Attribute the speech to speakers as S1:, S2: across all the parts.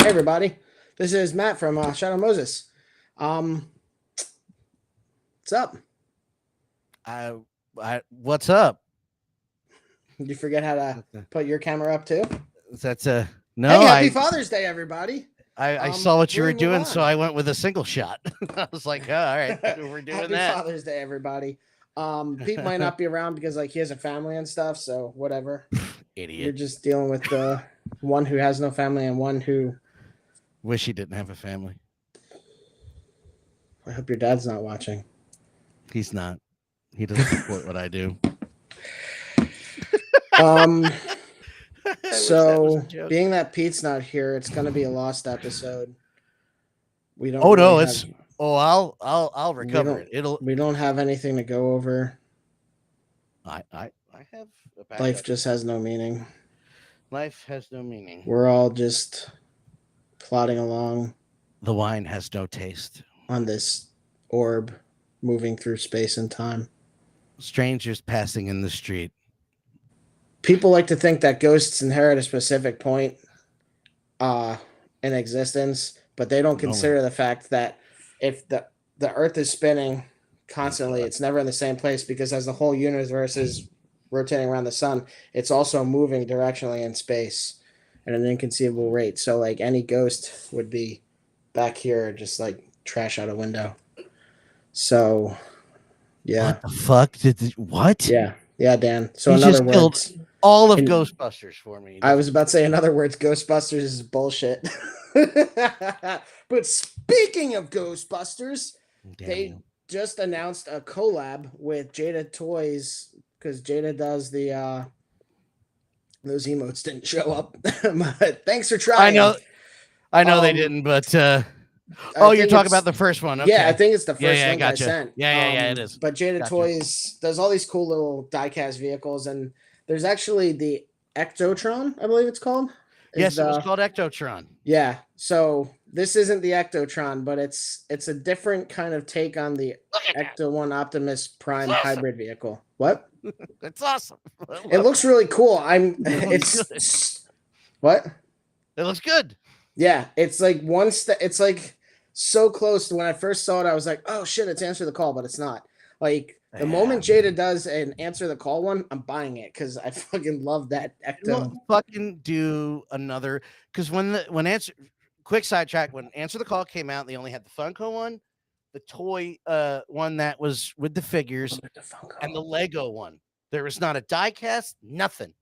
S1: Hey everybody, this is Matt from Shadow Moses. Um, what's up?
S2: I, what's up?
S1: Did you forget how to put your camera up too?
S2: That's a no.
S1: Hey, happy Father's Day, everybody!
S2: I saw what you
S1: Before
S2: were
S1: we move
S2: doing, so
S1: on,
S2: I went with a single shot. I was like, oh, all right, we're doing
S1: happy
S2: that.
S1: Father's Day, everybody. Pete might not be around because he has a family and stuff, so whatever. You're
S2: Idiot.
S1: just dealing with the one who has no family and one who.
S2: Wish he didn't have a family.
S1: I hope your dad's not watching.
S2: He's not. He doesn't support what I do.
S1: Um.
S2: I wish that was a
S1: So,
S2: joke.
S1: being that Pete's not here, it's going to be a lost episode. We don't
S2: Oh
S1: really
S2: no,
S1: have.
S2: it's. Oh, I'll
S1: We
S2: recover
S1: don't.
S2: it. It'll.
S1: We don't have anything to go over.
S2: I have a
S1: Life
S2: backup.
S1: just has no meaning.
S2: Life has no meaning.
S1: We're all just plodding along
S2: The wine has no taste.
S1: on this orb moving through space and time.
S2: Strangers passing in the street.
S1: People like to think that ghosts inherit a specific point uh, in existence, but they don't
S2: Only.
S1: consider the fact that if the Earth is spinning constantly,
S2: God.
S1: it's never in the same place because as the whole universe is rotating around the sun, it's also moving directionally in space at an inconceivable rate. So like any ghost would be back here just like trash out a window. So yeah.
S2: What the fuck did what?
S1: Yeah, Dan. So
S2: He
S1: in other
S2: just killed
S1: words,
S2: all of
S1: in
S2: Ghostbusters for me.
S1: I was about to say in other words, Ghostbusters is bullshit. But speaking of Ghostbusters,
S2: Damn
S1: they
S2: you.
S1: just announced a collab with Jada Toys because Jada does the those emotes didn't show up. But thanks for
S2: I
S1: trying.
S2: know I know they
S1: Um
S2: didn't, but
S1: I
S2: oh, you're
S1: think
S2: talking about
S1: it's
S2: the first one.
S1: yeah, I
S2: Okay.
S1: think it's the
S2: Yeah,
S1: first
S2: yeah,
S1: link I
S2: gotcha.
S1: sent.
S2: Yeah, it is.
S1: But Jada
S2: Gotcha.
S1: Toys does all these cool little diecast vehicles, and there's actually the Ectotron, I believe it's called. Is
S2: Yes, it was
S1: the
S2: called Ectotron.
S1: Yeah. So this isn't the Ectotron, but it's a different kind of take on the
S2: Look at that.
S1: Ecto One Optimus
S2: It's
S1: Prime
S2: awesome.
S1: hybrid vehicle. What?
S2: It's awesome. I
S1: It
S2: love
S1: looks really cool. I'm
S2: it. It looks good.
S1: it's what?
S2: It looks good.
S1: Yeah, it's like one step. It's like so close to when I first saw it. I was like, "Oh shit, it's Answer the Call," but it's not. Like the
S2: Yeah.
S1: moment Jada does an Answer the Call one, I'm buying it because I fucking love that
S2: We'll
S1: Ecto.
S2: fucking do another because when answer quick sidetrack when Answer the Call came out, they only had the Funko one, the toy one that was with the figures,
S1: The Funko.
S2: and the Lego one. There was not a die cast, nothing.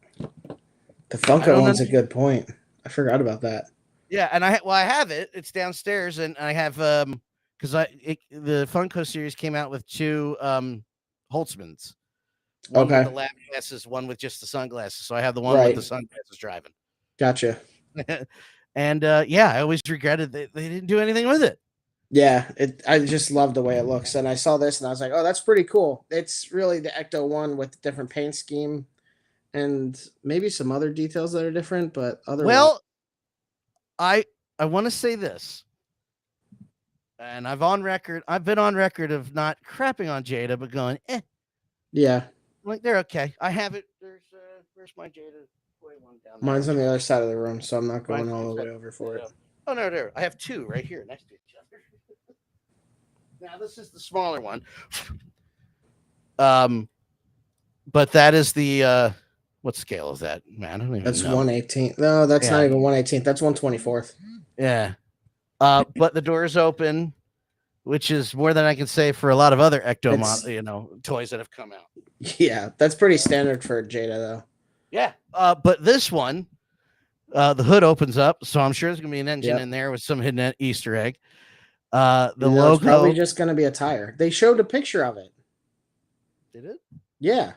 S1: The
S2: I
S1: Funko
S2: don't
S1: one's a
S2: understand.
S1: good point. I forgot about that.
S2: Yeah, and I have it. It's downstairs, and I have because the Funko series came out with two Holtzmans, one with
S1: Okay,
S2: the lab glasses, one with just the sunglasses. So I have the one with the
S1: right.
S2: sunglasses driving.
S1: Gotcha.
S2: And yeah, I always regretted that they didn't do anything with it.
S1: Yeah, I just love the way it looks, and I saw this and I was like, "Oh, that's pretty cool." It's really the Ecto one with different paint scheme and maybe some other details that are different, but otherwise,
S2: Well, I I want to say this, and I've been on record of not crapping on Jada, but going,
S1: yeah.
S2: like they're okay. I have it. Where's my Jada toy one down there?
S1: Mine's
S2: I'll
S1: on the
S2: try.
S1: other side of the room, so I'm not going
S2: Mine's
S1: all
S2: on
S1: the
S2: the
S1: way
S2: side.
S1: over for it.
S2: Oh no, there. I have two right here next to each other. Now this is the smaller one. Um, but that is the what scale is that? Man, I don't even
S1: That's
S2: know.
S1: 1/18. No, that's not
S2: Yeah,
S1: even 1/18. That's 1/24.
S2: yeah. But the door is open, which is more than I can say for a lot of other
S1: It's
S2: toys that have come out.
S1: yeah, that's pretty standard for Jada though.
S2: Yeah. But this one, the hood opens up, so I'm sure there's gonna be an engine
S1: Yep.
S2: in there with some hidden Easter egg. The
S1: No, it's probably
S2: logo.
S1: just going to be a tire. They showed a picture of it.
S2: Did it?
S1: Yeah.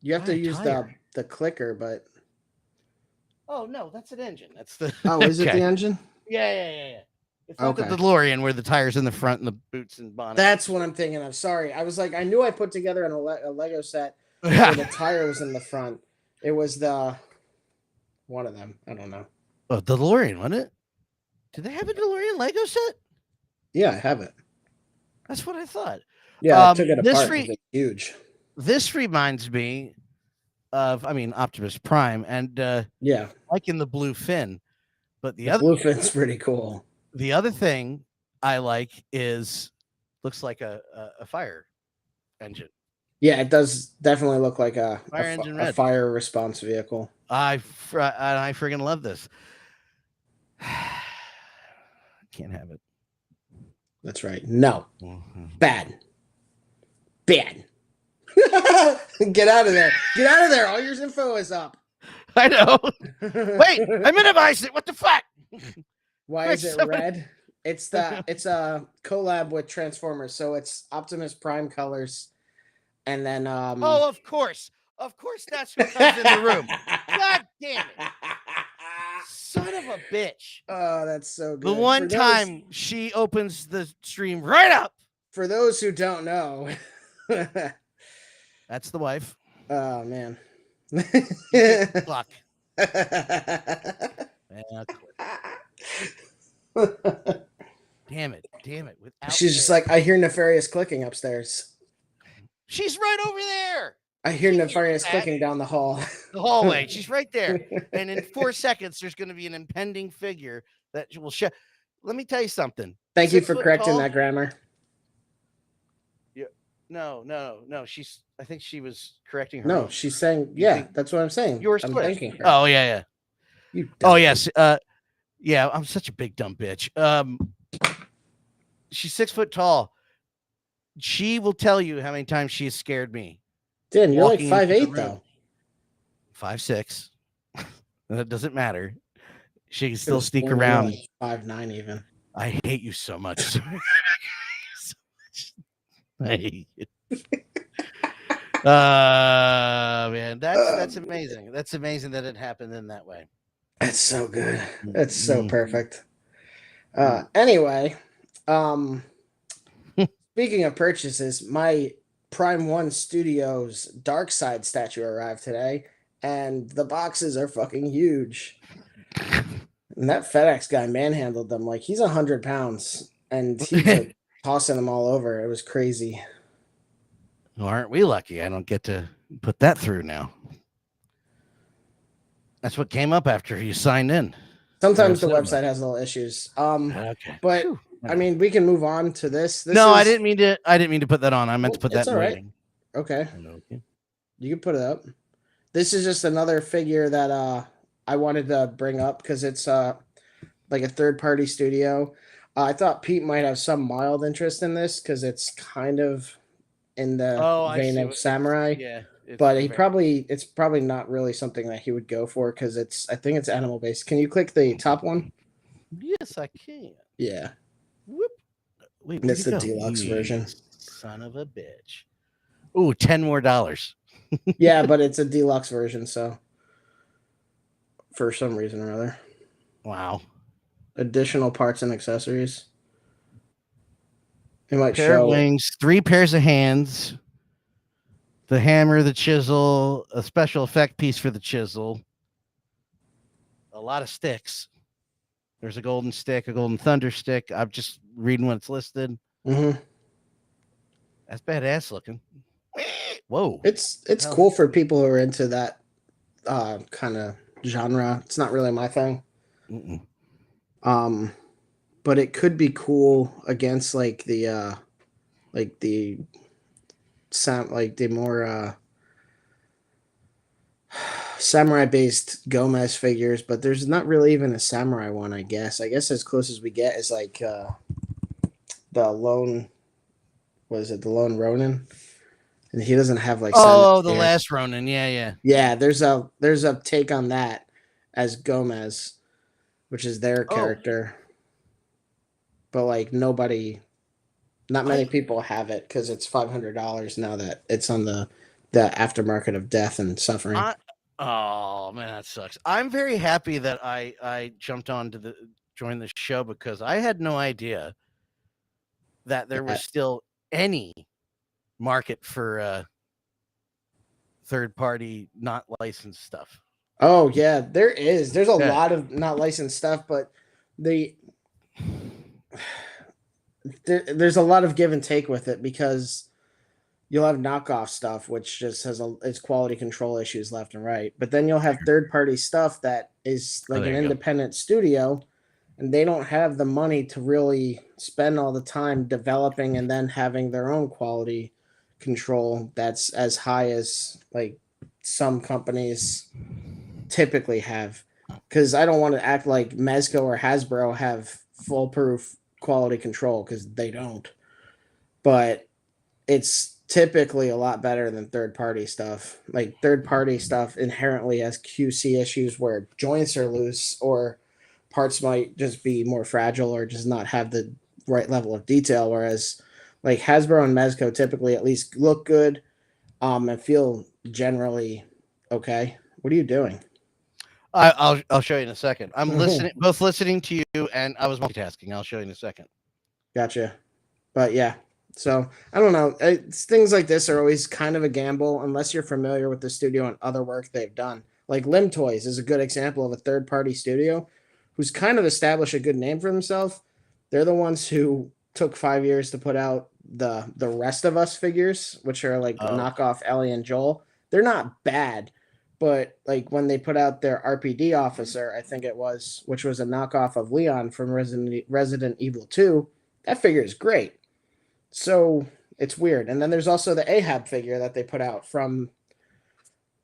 S1: You have
S2: Why
S1: to
S2: a
S1: use
S2: tire?
S1: the clicker, but
S2: Oh no, that's an engine. That's the
S1: oh, is it the
S2: okay.
S1: engine?
S2: Yeah. It's not the
S1: Okay.
S2: DeLorean where the tires in the front and the boots and bonnet.
S1: That's what I'm thinking of. Sorry. I was like, I knew I put together a Lego set where the tire was in the front. It was the one of them. I don't know.
S2: Oh, DeLorean, wasn't it? Did they have a DeLorean Lego set?
S1: Yeah, I have it.
S2: That's what I thought.
S1: Yeah, I took it
S2: This
S1: apart because it's huge.
S2: this reminds me of, Optimus Prime, and
S1: Yeah.
S2: like in the Blue Fin, But
S1: The bluefint's pretty cool.
S2: the other thing I like is looks like a fire engine.
S1: Yeah, it does definitely look like a
S2: Engine
S1: a
S2: red.
S1: fire response vehicle.
S2: I friggin' love this. Can't have it.
S1: That's right. No.
S2: Mm-hmm.
S1: Bad. Get out of there. Get out of there. All your info is up.
S2: I know. Wait, I minimized it. What the fuck?
S1: Why is it red? It's a collab with Transformers, so it's Optimus Prime colors. And then
S2: oh, of course. Of course that's who comes in the room. God damn it. Son of a bitch.
S1: Oh, that's so good.
S2: The one time she opens the stream right up.
S1: For those who don't know.
S2: That's the wife.
S1: Oh man.
S2: Fuck. Damn it.
S1: She's just like, I hear nefarious clicking upstairs.
S2: She's right over there.
S1: I hear nefarious clicking down the hall.
S2: The hallway. She's right there. And in 4 seconds, there's going to be an impending figure that will show. Let me tell you something.
S1: Thank you for correcting that grammar.
S2: Yeah. No. I think she was correcting her.
S1: No, she's saying, yeah, that's what I'm saying. I'm thanking her.
S2: Oh, yeah. Oh, yes. Yeah, I'm such a big dumb bitch. She's 6 foot tall. She will tell you how many times she has scared me.
S1: Dan, you're like 5'8", though.
S2: 5'6". That doesn't matter. She can still sneak around.
S1: 5'9" even.
S2: I hate you so much. I hate you. Man, that's amazing. That's amazing that it happened in that way.
S1: That's so good. That's so perfect. Anyway, speaking of purchases, my Prime 1 Studios Dark Side statue arrived today, and the boxes are fucking huge. And that FedEx guy manhandled them like he's 100 pounds, and he's like tossing them all over. It was crazy.
S2: Well, aren't we lucky? I don't get to put that through now. That's what came up after you signed in.
S1: Sometimes the website has little issues.
S2: Okay.
S1: But I mean, we can move on to this.
S2: I didn't mean to put that on. I meant to put that in writing.
S1: Okay. You can put it up. This is just another figure that I wanted to bring up because it's like a third-party studio. I thought Pete might have some mild interest in this because it's kind of in the vein of samurai.
S2: Yeah.
S1: But it's probably not really something that he would go for because I think it's animal based. Can you click the top one?
S2: Yes, I can.
S1: Yeah.
S2: Whoop. Wait,
S1: that's the deluxe version.
S2: Son of a bitch. Ooh, $10 more.
S1: Yeah, but it's a deluxe version, so for some reason or other.
S2: Wow.
S1: Additional parts and accessories. It might
S2: pair
S1: show
S2: of wings, 3 pairs of hands. The hammer, the chisel, a special effect piece for the chisel, a lot of sticks. There's a golden stick, a golden thunder stick. I'm just reading what it's listed.
S1: Mm-hmm.
S2: That's badass looking. Whoa.
S1: It's cool for people who are into that kind of genre. It's not really my thing.
S2: Mm-mm.
S1: But it could be cool against like the more samurai based Gomez figures, but there's not really even a samurai one, I guess. As close as we get is like the lone Ronin, and he doesn't have like
S2: the last Ronin. Yeah.
S1: There's a take on that as Gomez, which is their character, but like not many people have it because it's $500 now that it's on the aftermarket of death and suffering.
S2: Oh man, that sucks. I'm very happy that I jumped on to join the show because I had no idea that there was still any market for third party not licensed stuff.
S1: Oh yeah, there is. There's a lot of not licensed stuff, but there's a lot of give and take with it because you'll have knockoff stuff, which just has its quality control issues left and right. But then you'll have third-party stuff that is like an independent studio, and they don't have the money to really spend all the time developing and then having their own quality control that's as high as like some companies typically have. Because I don't want to act like Mezco or Hasbro have foolproof quality control, because they don't. But it's typically a lot better than third-party stuff. Like third-party stuff inherently has QC issues where joints are loose or parts might just be more fragile or just not have the right level of detail. Whereas like Hasbro and Mezco typically at least look good and feel generally okay. What are you doing?
S2: I'll show you in a second. I'm both listening to you, and I was multitasking. I'll show you in a second.
S1: Gotcha. But yeah, so I don't know. Things like this are always kind of a gamble unless you're familiar with the studio and other work they've done. Like Limb Toys is a good example of a third-party studio who's kind of established a good name for themselves. They're the ones who took 5 years to put out the Rest of Us figures, which are like a knockoff Ellie and Joel. They're not bad, but like when they put out their RPD officer, I think it was, which was a knockoff of Leon from Resident Evil 2, that figure is great. So it's weird. And then there's also the Ahab figure that they put out from,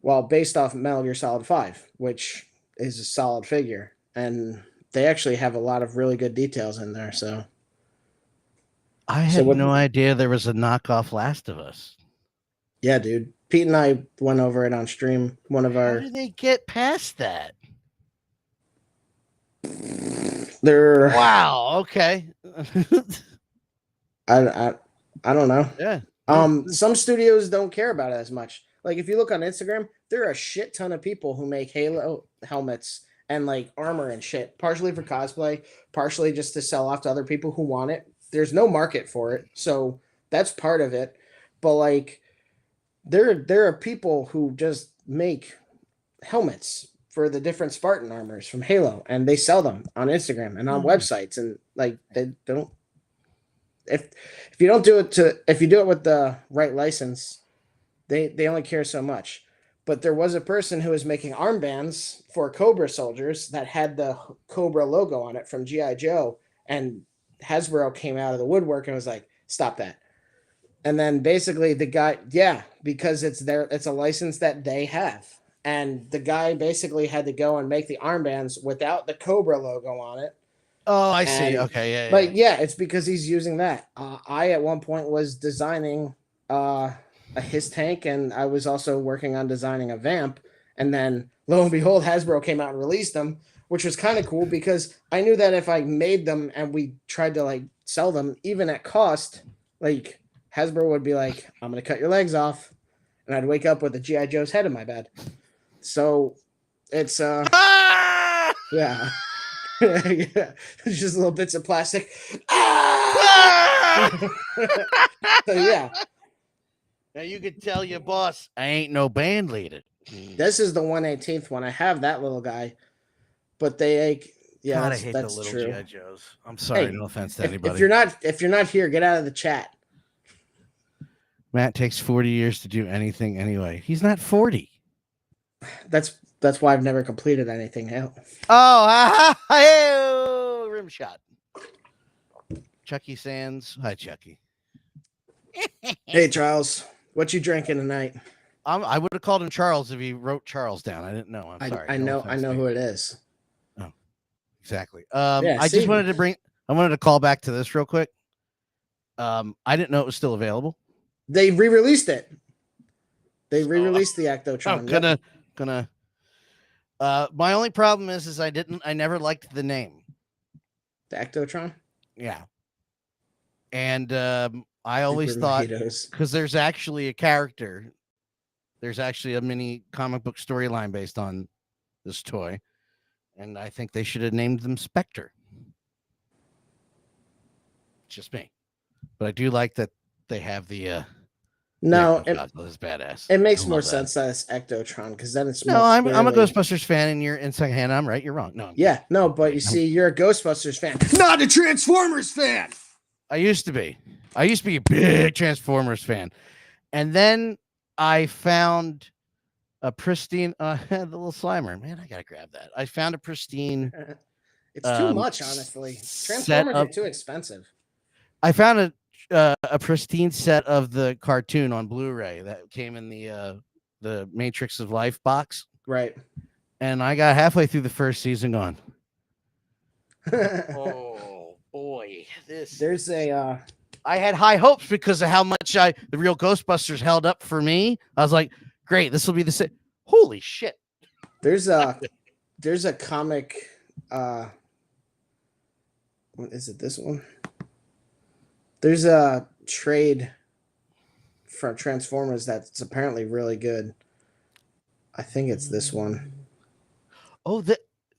S1: well, based off Metal Gear Solid 5, which is a solid figure. And they actually have a lot of really good details in there. So
S2: I had no idea there was a knockoff Last of Us.
S1: Yeah, dude. Pete and I went over it on stream. How
S2: did they get past that? Wow. Okay.
S1: I don't know.
S2: Yeah.
S1: Some studios don't care about it as much. Like if you look on Instagram, there are a shit ton of people who make Halo helmets and like armor and shit, partially for cosplay, partially just to sell off to other people who want it. There's no market for it, so that's part of it. But like there are people who just make helmets for the different Spartan armors from Halo, and they sell them on Instagram and on websites, and like they don't. If you don't do it if you do it with the right license, they only care so much. But there was a person who was making armbands for Cobra soldiers that had the Cobra logo on it from G.I. Joe, and Hasbro came out of the woodwork and was like, "Stop that." And then basically the guy, because it's a license that they have. And the guy basically had to go and make the armbands without the Cobra logo on it.
S2: Oh, I see. Okay,
S1: yeah. It's because he's using that. I at one point was designing a his tank, and I was also working on designing a vamp. And then lo and behold, Hasbro came out and released them, which was kind of cool because I knew that if I made them and we tried to like sell them, even at cost, like Hasbro would be like, "I'm going to cut your legs off." And I'd wake up with a G.I. Joe's head in my bed. So it's, yeah. Yeah. Just little bits of plastic. So yeah.
S2: Now you could tell your boss, I ain't no band leader.
S1: This is the 1/18th one. I have that little guy, but they, yeah,
S2: God, I hate
S1: that's
S2: the little
S1: true.
S2: G.I. Joes. I'm sorry, no offense to anybody.
S1: If you're not here, get out of the chat.
S2: Matt takes 40 years to do anything anyway. He's not 40.
S1: That's why I've never completed anything else.
S2: Oh, rim shot. Chucky Sands. Hi, Chucky.
S1: Hey, Charles. What you drinking tonight?
S2: I would have called him Charles if he wrote Charles down. I didn't know. I'm sorry.
S1: I know who it is.
S2: Oh, exactly. Just wanted to call back to this real quick. I didn't know it was still available.
S1: They re-released it. They re-released the Ectotron.
S2: I'm gonna. My only problem is I never liked the name.
S1: The Ectotron?
S2: Yeah. And I always thought, because there's actually a character, there's actually a mini comic book storyline based on this toy, and I think they should have named them Spectre. Just me. But I do like that they have the
S1: no,
S2: it's badass.
S1: It makes more sense that it's Ectotron, because then it's
S2: no. I'm a Ghostbusters fan, and you're in secondhand. I'm right. You're wrong. No.
S1: But you see, you're a Ghostbusters fan, not a Transformers fan.
S2: I used to be a big Transformers fan, And then I found a pristine the little Slimer. Man, I gotta grab that. I found a pristine
S1: It's too much, honestly.
S2: set
S1: Transformers are
S2: of
S1: too expensive.
S2: I found a pristine set of the cartoon on Blu-ray that came in the Matrix of Life box.
S1: Right.
S2: And I got halfway through the first season gone. Oh boy,
S1: There's a
S2: I had high hopes because of how much the real Ghostbusters held up for me. I was like, great, this will be the same. Holy shit.
S1: there's a comic what is it, this one? There's a trade for Transformers that's apparently really good. I think it's this one.
S2: Oh,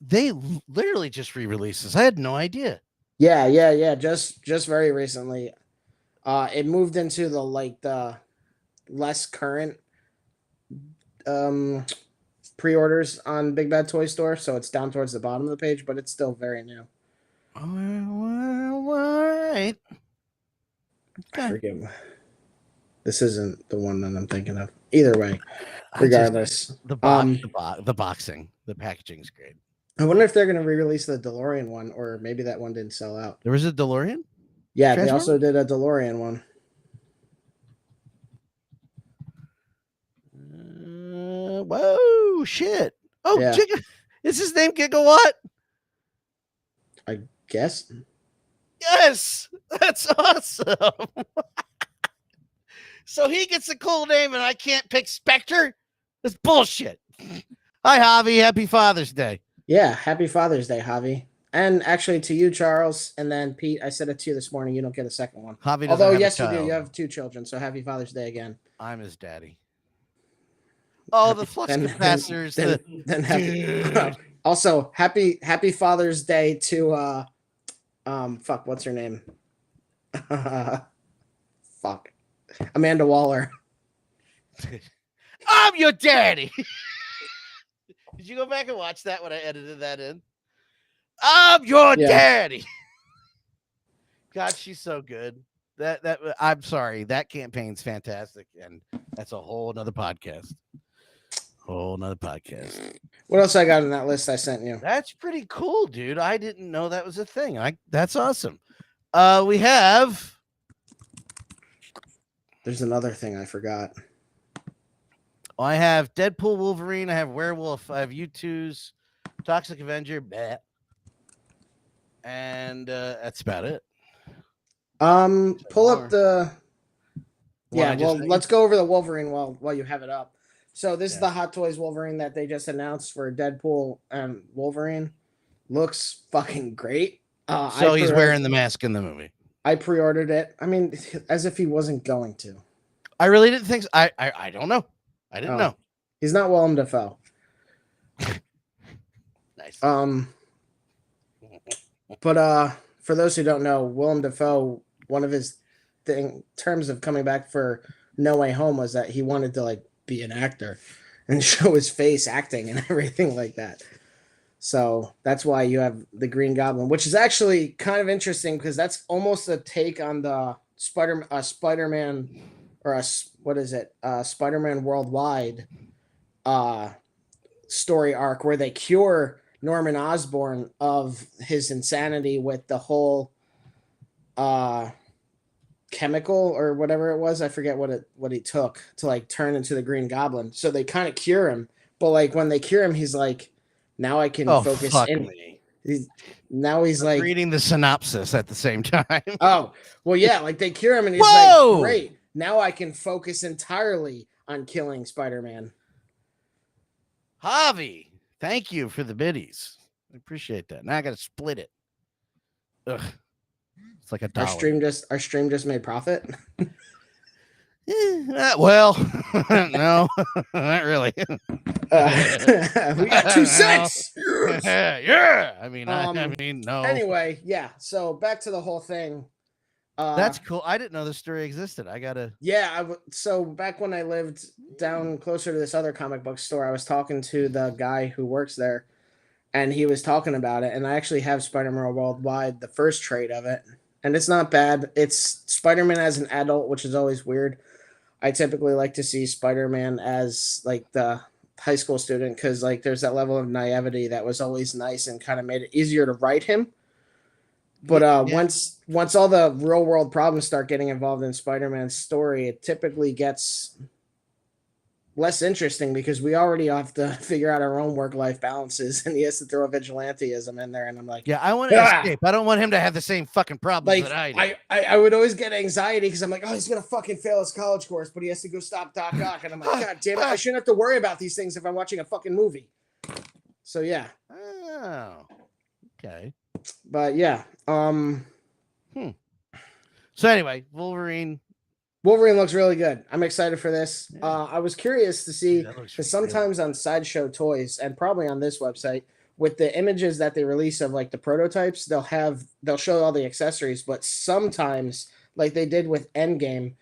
S2: they literally just re-released this. I had no idea.
S1: Yeah. Just very recently. It moved into the less current pre-orders on Big Bad Toy Store, so it's down towards the bottom of the page, but it's still very new.
S2: All right. Okay.
S1: I forget. This isn't the one that I'm thinking of. Either way, regardless,
S2: the boxing, the packaging is great.
S1: I wonder if they're going to re-release the DeLorean one, or maybe that one didn't sell out.
S2: There was a DeLorean?
S1: Yeah, they also did a DeLorean one.
S2: Whoa, shit. Oh,
S1: yeah.
S2: Is his name Gigawatt?
S1: I guess.
S2: Yes, that's awesome. So he gets a cool name and I can't pick Spectre? That's bullshit. Hi, Javi. Happy Father's Day.
S1: Yeah, happy Father's Day, Javi. And actually to you, Charles, and then Pete, I said it to you this morning. You don't get a second one.
S2: Javi
S1: Although, yes, you do. You have 2 children, so happy Father's Day again.
S2: I'm his daddy. Oh, the flux capacitors.
S1: Then happy, also, happy Father's Day to fuck, what's her name? Fuck. Amanda Waller.
S2: I'm your daddy. Did you go back and watch that when I edited that in? I'm your daddy. God, she's so good. That I'm sorry. That campaign's fantastic, and that's a whole nother podcast.
S1: What else I got on that list I sent you?
S2: That's pretty cool, dude. I didn't know that was a thing. That's awesome. We have.
S1: There's another thing I forgot.
S2: I have Deadpool, Wolverine. I have Werewolf. I have U2's Toxic Avenger. Bleh. And that's about it.
S1: Pull up the. Yeah, well, let's go over the Wolverine while you have it up. So this is the Hot Toys Wolverine that they just announced for Deadpool and Wolverine. Looks fucking great.
S2: So he's wearing the mask in the movie.
S1: I pre-ordered it. I mean, as if he wasn't going to.
S2: I really didn't think so. I don't know. I didn't know.
S1: He's not Willem Dafoe.
S2: Nice.
S1: But for those who don't know, Willem Dafoe, one of his terms of coming back for No Way Home was that he wanted to be an actor and show his face acting and everything like that. So that's why you have the Green Goblin, which is actually kind of interesting because that's almost a take on the Spider-Man or Spider-Man Worldwide story arc where they cure Norman Osborn of his insanity with the whole chemical or whatever it was. I forget what he took to turn into the Green Goblin. So they kind of cure him, but when they cure him, he's like, now I can focus in. He's
S2: reading the synopsis at the same time.
S1: Oh, well, yeah, they cure him and he's like, great. Now I can focus entirely on killing Spider-Man.
S2: Javi, thank you for the biddies. I appreciate that. Now I got to split it. Ugh. It's like $1.
S1: Our stream just made profit.
S2: Well, no, not really.
S1: We got 2 cents.
S2: Yeah. I mean, no.
S1: Anyway, yeah. So back to the whole thing.
S2: That's cool. I didn't know this story existed. I gotta.
S1: Yeah. So back when I lived down closer to this other comic book store, I was talking to the guy who works there, and he was talking about it. And I actually have Spider-Man Worldwide, the first trade of it, and it's not bad. It's Spider-Man as an adult, which is always weird. I typically like to see Spider-Man as like the high school student because like there's that level of naivety that was always nice and kind of made it easier to write him. But
S2: Yeah.
S1: once all the real world problems start getting involved in Spider-Man's story, it typically gets less interesting because we already have to figure out our own work-life balances, and he has to throw a vigilanteism in there, and I'm like,
S2: Yeah, I want to escape. I don't want him to have the same fucking problems
S1: like
S2: that I do.
S1: I would always get anxiety because I'm like, oh, he's gonna fucking fail his college course, but he has to go stop Doc Ock, and I'm like, God damn it, I shouldn't have to worry about these things if I'm watching a fucking movie. So yeah.
S2: Oh, okay.
S1: But yeah.
S2: So anyway, Wolverine
S1: Wolverine looks really good. I'm excited for this.
S2: Yeah.
S1: I was curious to see
S2: That looks
S1: because
S2: really
S1: sometimes on Sideshow Toys and probably on this website with the images that they release of like the prototypes, they'll show all the accessories, but sometimes like they did with Endgame,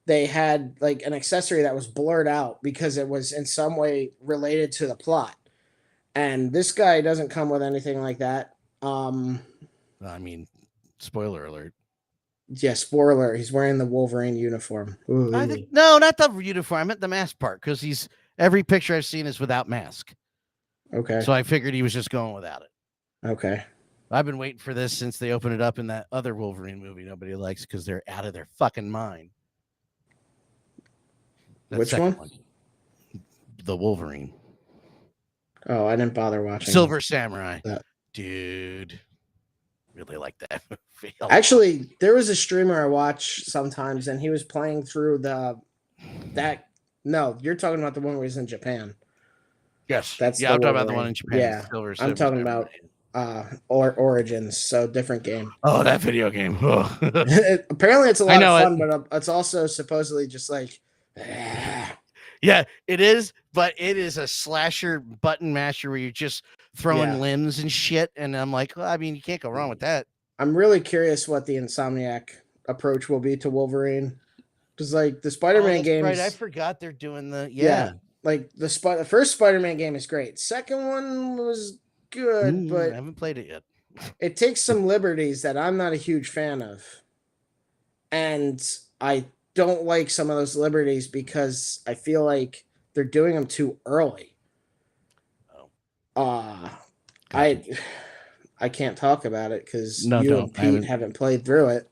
S1: they had like an accessory that was blurred out because it was in some way related to the plot. And this guy doesn't come with anything like that.
S2: I mean, spoiler alert.
S1: Yeah, spoiler, he's wearing the Wolverine uniform. Ooh.
S2: I think no, not the uniform. I meant the mask part because every picture I've seen is without mask.
S1: Okay.
S2: So I figured he was just going without it.
S1: Okay.
S2: I've been waiting for this since they opened it up in that other Wolverine movie nobody likes because they're out of their fucking mind.
S1: Which one?
S2: The Wolverine.
S1: Oh, I didn't bother watching.
S2: Silver Samurai.
S1: That.
S2: Dude. Really like that movie.
S1: Actually, there was a streamer I watch sometimes, and he was playing through No, you're talking about the one where he's in Japan.
S2: Yes,
S1: I'm
S2: talking about the one in Japan.
S1: Yeah, I'm talking about Origins, so different game.
S2: Oh, that video game. Oh.
S1: Apparently, it's a lot of fun, but it's also supposedly just like.
S2: Yeah, it is, but it is a slasher button masher where you're just throwing limbs and shit. And I'm like, well, I mean, you can't go wrong with that.
S1: I'm really curious what the Insomniac approach will be to Wolverine. Because like the Spider-Man games,
S2: right? I forgot they're doing
S1: like the first Spider-Man game is great. Second one was good, but
S2: I haven't played it yet.
S1: It takes some liberties that I'm not a huge fan of, and I don't like some of those liberties because I feel like they're doing them too early. I can't talk about it because you and Pete haven't played through it.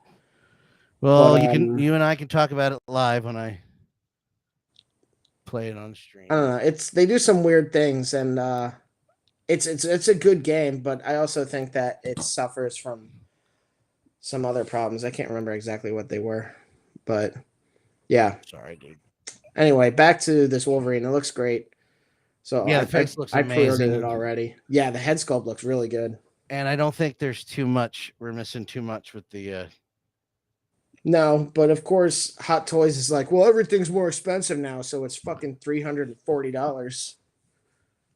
S2: Well, but, you and I can talk about it live when I play it on stream.
S1: I don't know. They do some weird things, and it's a good game, but I also think that it suffers from some other problems. I can't remember exactly what they were, but yeah.
S2: Sorry, dude.
S1: Anyway, back to this Wolverine. It looks great. So
S2: yeah, the face looks amazing.
S1: I pre-ordered it already. Yeah, the head sculpt looks really good.
S2: And I don't think there's too much. We're missing too much with the.
S1: No, but of course, Hot Toys is like, well, everything's more expensive now, so it's fucking $340,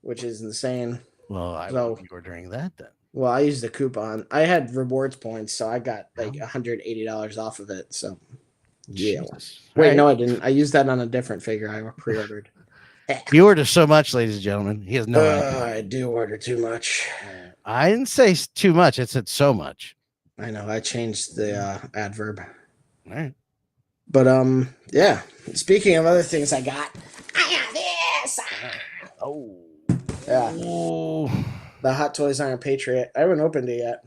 S1: which is insane.
S2: Well, I will be ordering that then.
S1: Well, I used the coupon. I had rewards points, so I got like $180 off of it. So, yeah.
S2: Jesus.
S1: Wait, right. No, I didn't. I used that on a different figure I pre-ordered.
S2: You order so much, ladies and gentlemen. He has no idea.
S1: I do order too much.
S2: I didn't say too much. I said so much.
S1: I know. I changed the adverb.
S2: All right.
S1: But yeah. Speaking of other things I got this.
S2: Oh.
S1: Yeah.
S2: Oh.
S1: The Hot Toys Iron Patriot. I haven't opened it yet,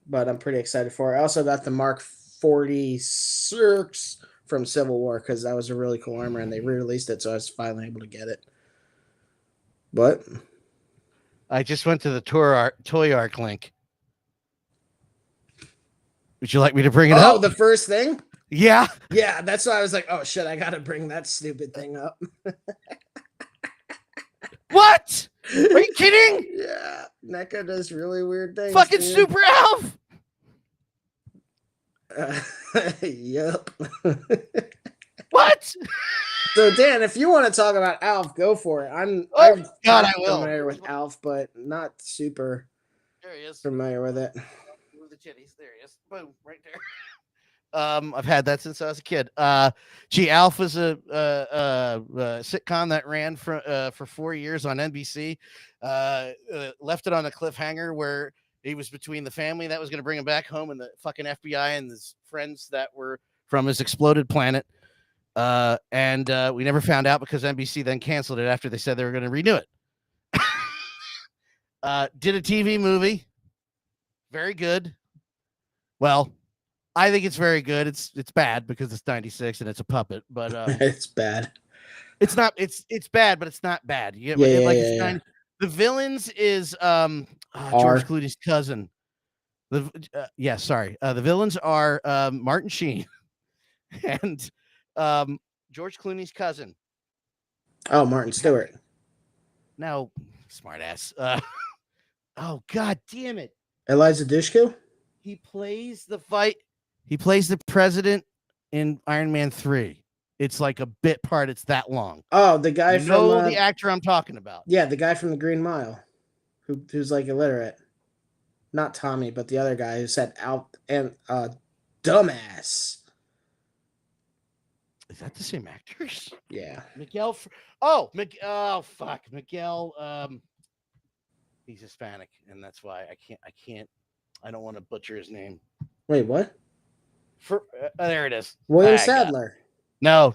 S1: but I'm pretty excited for it. I also got the Mark 46 from Civil War because that was a really cool armor, and they re-released it, so I was finally able to get it. But
S2: I just went to the Toy Arc link. Would you like me to bring it up?
S1: Oh, the first thing?
S2: Yeah.
S1: Yeah, that's why I was like, oh shit, I gotta bring that stupid thing up.
S2: What? Are you kidding?
S1: Yeah, NECA does really weird things.
S2: Fucking dude. Super Alf.
S1: Yep.
S2: What?
S1: So Dan, if you want to talk about Alf, go for it. I'm
S2: I will.
S1: Familiar with Alf, but not super familiar with it.
S2: Move the titties. There he is. Boom, right there. I've had that since I was a kid. Alf was a sitcom that ran for 4 years on NBC. Left it on a cliffhanger where he was between the family that was going to bring him back home and the fucking FBI and his friends that were from his exploded planet. And we never found out because NBC then canceled it after they said they were going to renew it. Did a TV movie. Very good. Well, I think it's very good. It's bad because it's 96 and it's a puppet, but
S1: It's bad.
S2: it's not. It's bad, but it's not bad. You get
S1: Yeah,
S2: it, like
S1: yeah,
S2: it's
S1: yeah.
S2: 90. The villains is George
S1: R.
S2: Clooney's cousin. The villains are Martin Sheen and George Clooney's cousin.
S1: Oh, Martin Stewart.
S2: No, smartass. Oh god damn it!
S1: Eliza Dushku.
S2: He plays the fight. He plays the president in Iron Man 3. It's like a bit part. It's that long.
S1: Oh, the guy from
S2: the actor I'm talking about.
S1: Yeah, the guy from the Green Mile, who's like illiterate. Not Tommy, but the other guy who said out and dumbass.
S2: Is that the same actors?
S1: Yeah.
S2: Miguel. Fuck. Miguel. He's Hispanic, and that's why I don't want to butcher his name.
S1: Wait, what?
S2: There it is.
S1: William Sadler.
S2: No.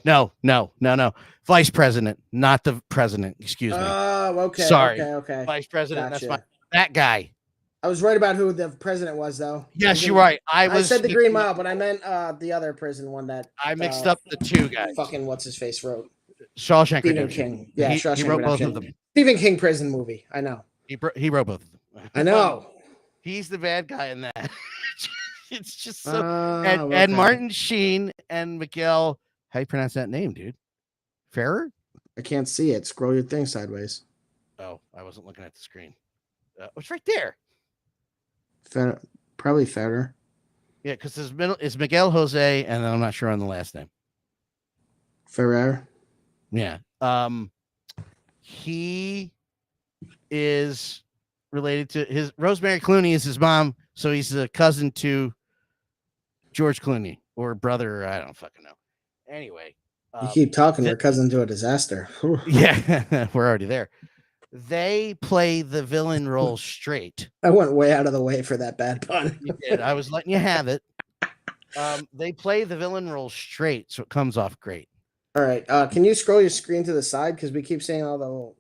S2: Vice president, not the president. Excuse me.
S1: Oh, okay.
S2: Sorry.
S1: Okay.
S2: Vice president.
S1: Gotcha.
S2: That's fine. That guy.
S1: I was right about who the president was, though.
S2: Yes, you're right.
S1: I said the Green Mile, but I meant the other prison one that
S2: I mixed up the two guys.
S1: Fucking what's his face wrote.
S2: Shawshank
S1: Stephen
S2: Redemption.
S1: King. Yeah, Shawshank
S2: he wrote
S1: Redemption.
S2: both of them.
S1: Stephen King prison movie. I know.
S2: He wrote both of them.
S1: I know.
S2: He's the bad guy in that. It's just so.
S1: Okay.
S2: And Martin Sheen and Miguel. How you pronounce that name, dude? Ferrer?
S1: I can't see it. Scroll your thing sideways.
S2: Oh, I wasn't looking at the screen. It's right there.
S1: Probably Ferrer.
S2: Yeah, because his middle is Miguel Jose, and I'm not sure on the last name.
S1: Ferrer.
S2: Yeah. He is related to his Rosemary Clooney is his mom, so he's a cousin to George Clooney or brother. I don't fucking know. Anyway,
S1: you keep talking. We're cousin to a disaster.
S2: Yeah, we're already there. They play the villain role straight.
S1: I went way out of the way for that bad pun.
S2: You did. I was letting you have it. They play the villain role straight, so it comes off great.
S1: All right. Can you scroll your screen to the side because we keep saying all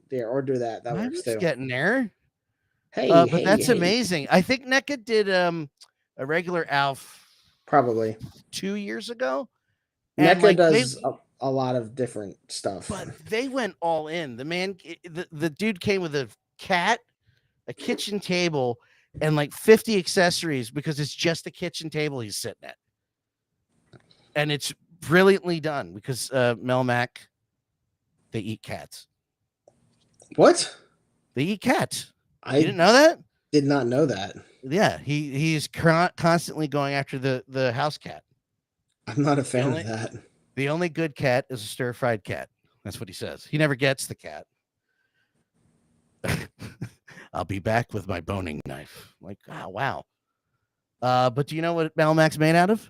S1: the or do that. That works too.
S2: Getting there.
S1: Hey,
S2: but that's amazing. I think NECA did a regular Alf
S1: probably
S2: 2 years ago.
S1: NECA does a lot of different stuff,
S2: but they went all in. The dude came with a cat, a kitchen table, and like 50 accessories because it's just a kitchen table he's sitting at, and it's brilliantly done because Melmac, they eat cats.
S1: What?
S2: They eat cats.
S1: I
S2: didn't know that.
S1: Did not know that.
S2: Yeah, he's constantly going after the house cat.
S1: I'm not a fan of that.
S2: The only good cat is a stir-fried cat. That's what he says. He never gets the cat. I'll be back with my boning knife. Like, oh, wow. But do you know what Melmac's made out of?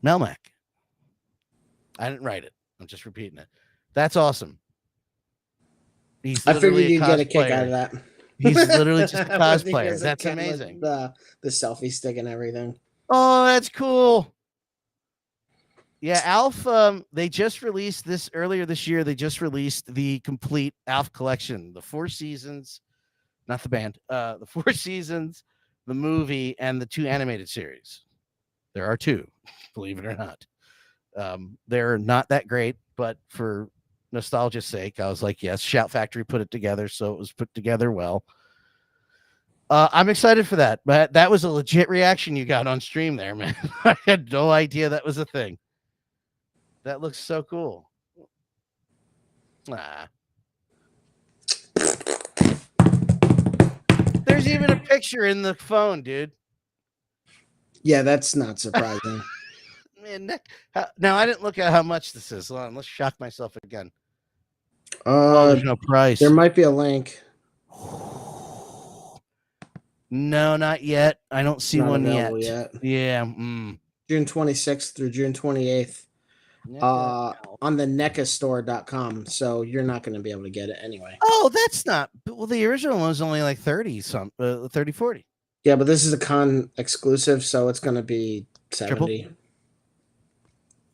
S2: Melmac. I didn't write it. I'm just repeating it. That's awesome.
S1: I figured you'd get a kick out of that.
S2: He's literally just a cosplayer. That's amazing.
S1: The selfie stick and everything.
S2: Oh, that's cool. Yeah, Alf, they just released this earlier this year. They just released the complete Alf collection, the 4 seasons, not the band, the 4 seasons, the movie, and the 2 animated series. There are 2, believe it or not. They're not that great, but for nostalgia's sake, I was like, yes, Shout Factory put it together, so it was put together well. I'm excited for that, but that was a legit reaction you got on stream there, man. I had no idea that was a thing. That looks so cool. There's even a picture in the phone, dude.
S1: Yeah, that's not surprising.
S2: Man, now I didn't look at how much this is. Hold on, let's shock myself again.
S1: There's
S2: no price.
S1: There might be a link.
S2: No, not yet. I don't see one yet. Yeah.
S1: June 26th through June 28th. On the NECAstore.com. So you're not going to be able to get it anyway.
S2: Oh, that's not. Well, the original one was only like 30, 40.
S1: Yeah, but this is a con exclusive, so it's going to be 70.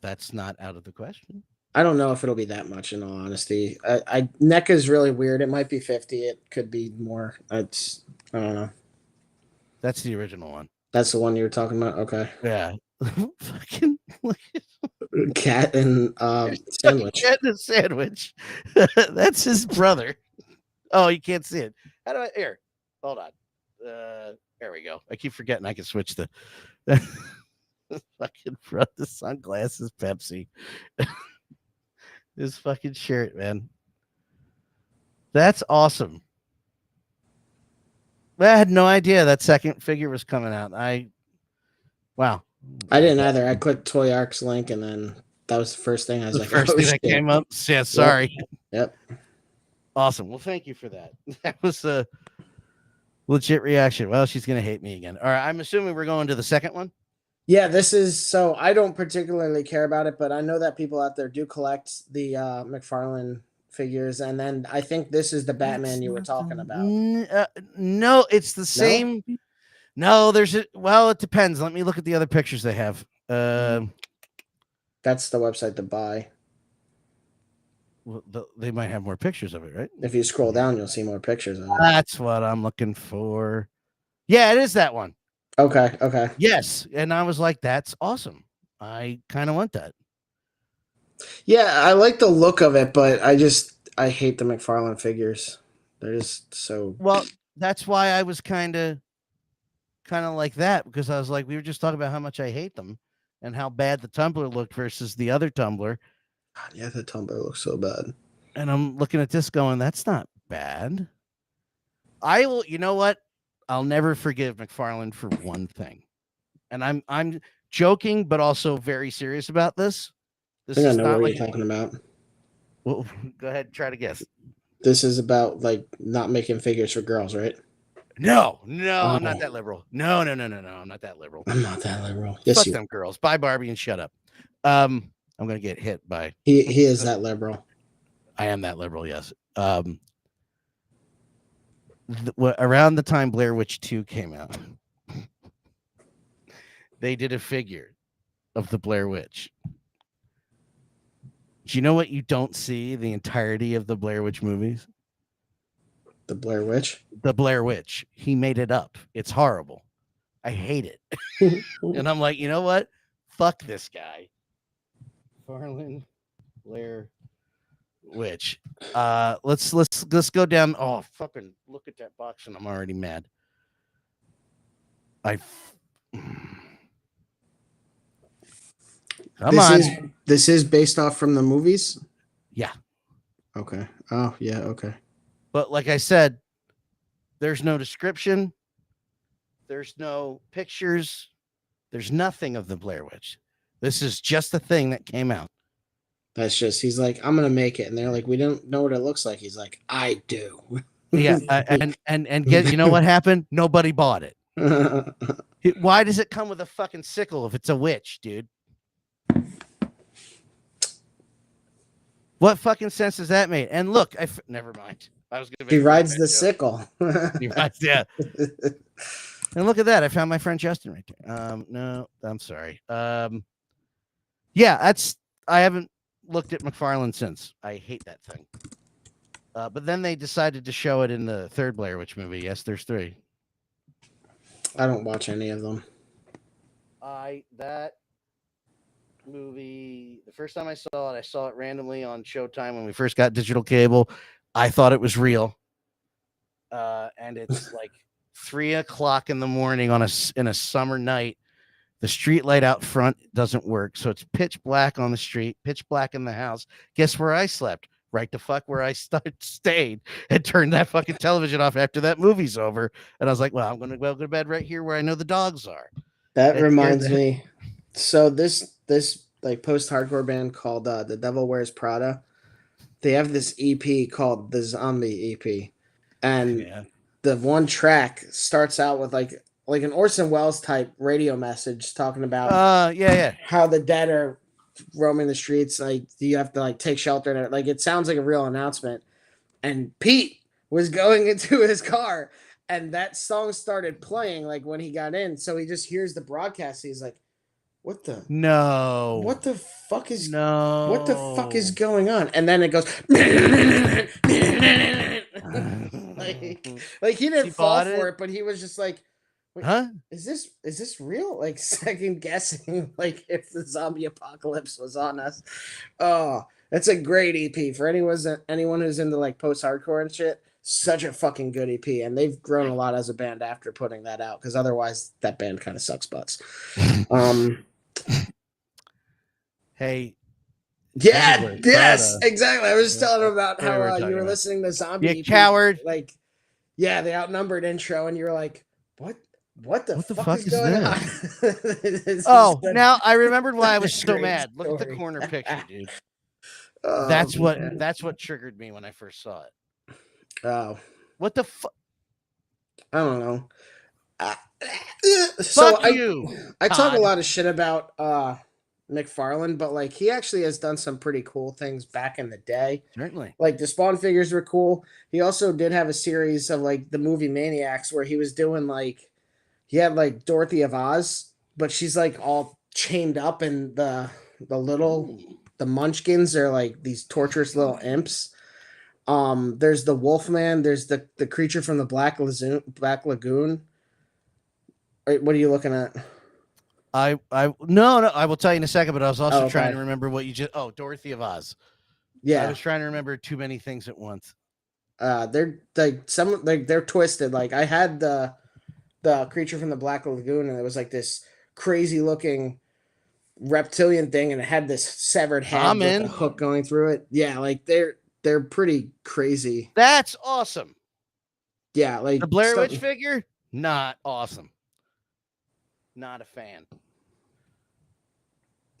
S2: That's not out of the question.
S1: I don't know if it'll be that much, in all honesty. NECA is really weird. It might be 50. It could be more. I don't know.
S2: That's the original one.
S1: That's the one you were talking about. Okay.
S2: Yeah. Fucking
S1: Cat and sandwich.
S2: Getting a sandwich. That's his brother. Oh, you can't see it. How do I here? Hold on. There we go. I keep forgetting I can switch the fucking front the sunglasses, Pepsi. This fucking shirt, man. That's awesome. I had no idea that second figure was coming out. Wow.
S1: I didn't either. I clicked Toy Arc's link, and then that was the first thing. I was
S2: The
S1: like,
S2: first
S1: oh,
S2: thing
S1: shit.
S2: that came up. Yeah, sorry.
S1: Yep.
S2: Awesome. Well, thank you for that. That was a legit reaction. Well, she's gonna hate me again. All right. I'm assuming we're going to the second one.
S1: Yeah, this is so I don't particularly care about it, but I know that people out there do collect the McFarlane figures, and then I think this is the Batman you were talking about.
S2: No, it's the same. No, it depends. Let me look at the other pictures they have.
S1: That's the website to buy.
S2: Well, they might have more pictures of it, right?
S1: If you scroll down, you'll see more pictures of it.
S2: That's what I'm looking for. Yeah, it is that one.
S1: Okay.
S2: Yes, and I was like, that's awesome. I kind of want that.
S1: Yeah, I like the look of it, but I hate the McFarlane figures. They're just so
S2: well. That's why I was kind of like that, because I was like, we were just talking about how much I hate them and how bad the tumbler looked versus the other tumbler.
S1: God, yeah, the tumbler looks so bad.
S2: And I'm looking at this going, that's not bad. I will, you know what? I'll never forgive McFarlane for one thing. And I'm joking, but also very serious about this. This
S1: I think
S2: is
S1: I know
S2: not
S1: what
S2: like
S1: you're talking about.
S2: Well, go ahead and try to guess.
S1: This is about like not making figures for girls, right?
S2: No, I'm not that liberal. No, I'm not that liberal.
S1: I'm not that liberal. Yes,
S2: Fuck them girls. Bye, Barbie, and shut up. I'm gonna get hit by.
S1: He is that liberal.
S2: I am that liberal. Yes. Around the time Blair Witch 2 came out, they did a figure of the Blair Witch. Do you know what you don't see the entirety of the Blair Witch movies?
S1: The Blair Witch?
S2: The Blair Witch. He made it up. It's horrible. I hate it. And I'm like, you know what? Fuck this guy. Farland Blair Witch. Let's go down. Oh, fucking look at that box and I'm already mad.
S1: This is based off from the movies?
S2: Yeah.
S1: Okay. Oh, yeah, okay.
S2: But like I said, there's no description. There's no pictures. There's nothing of the Blair Witch. This is just a thing that came out.
S1: That's just, he's like, I'm going to make it. And they're like, we don't know what it looks like. He's like, I do.
S2: Yeah. And get, you know what happened? Nobody bought it. Why does it come with a fucking sickle if it's a witch, dude? What fucking sense does that make? And look, never mind. I was gonna.
S1: He rides the sickle.
S2: He rides, yeah. And look at that. I found my friend Justin right there. No, I'm sorry. Yeah, I haven't looked at McFarlane since. I hate that thing. But then they decided to show it in the third Blair Witch movie. Yes, there's 3.
S1: I don't watch any of them.
S2: That movie, the first time I saw it randomly on Showtime when we first got digital cable. I thought it was real. And it's like 3:00 in the morning in a summer night. The street light out front doesn't work. So it's pitch black on the street, pitch black in the house. Guess where I slept? Right the fuck where I stayed and turned that fucking television off after that movie's over. And I was like, well, I'm going to go to bed right here where I know the dogs are.
S1: That reminds me. So this like post-hardcore band called The Devil Wears Prada, they have this EP called the Zombie EP. And the one track starts out with like an Orson Welles type radio message talking about how the dead are roaming the streets, like you have to like take shelter, and like it sounds like a real announcement. And Pete was going into his car and that song started playing like when he got in, so he just hears the broadcast. He's like, what the
S2: No.
S1: what the fuck is
S2: No.
S1: what the fuck is going on? And then it goes like he didn't fall for it, but he was just like, wait,
S2: huh?
S1: is this real? Like second guessing like if the zombie apocalypse was on us. Oh, that's a great EP for anyone who's into like post-hardcore and shit. Such a fucking good EP, and they've grown a lot as a band after putting that out because otherwise that band kind of sucks butts.
S2: Hey.
S1: Yeah, yes, exactly. I was just telling him about how you were listening to Zombie.
S2: You coward.
S1: Like, yeah, the outnumbered intro, and you were like, what the fuck is going on?
S2: Oh, now I remembered why I was so mad. Look at the corner picture, dude. Oh, that's what triggered me when I first saw it.
S1: Oh,
S2: what the fuck?
S1: I don't know.
S2: Fuck you.
S1: I talk a lot of shit about McFarlane, but like he actually has done some pretty cool things back in the day.
S2: Certainly.
S1: Like the Spawn figures were cool. He also did have a series of like the movie Maniacs where he was doing like he had like Dorothy of Oz, but she's like all chained up and the munchkins are like these torturous little imps. There's the Wolfman, there's the creature from the Black Lagoon. What are you looking at?
S2: No, I will tell you in a second, but I was also trying to remember what you just Dorothy of Oz. Yeah. I was trying to remember too many things at once.
S1: They're like they're twisted. Like I had the creature from the Black Lagoon, and it was like this crazy looking reptilian thing, and it had this severed head with a hook going through it. Yeah, like they're pretty crazy.
S2: That's awesome.
S1: Yeah, like
S2: the Blair Witch figure, not awesome. Not a fan.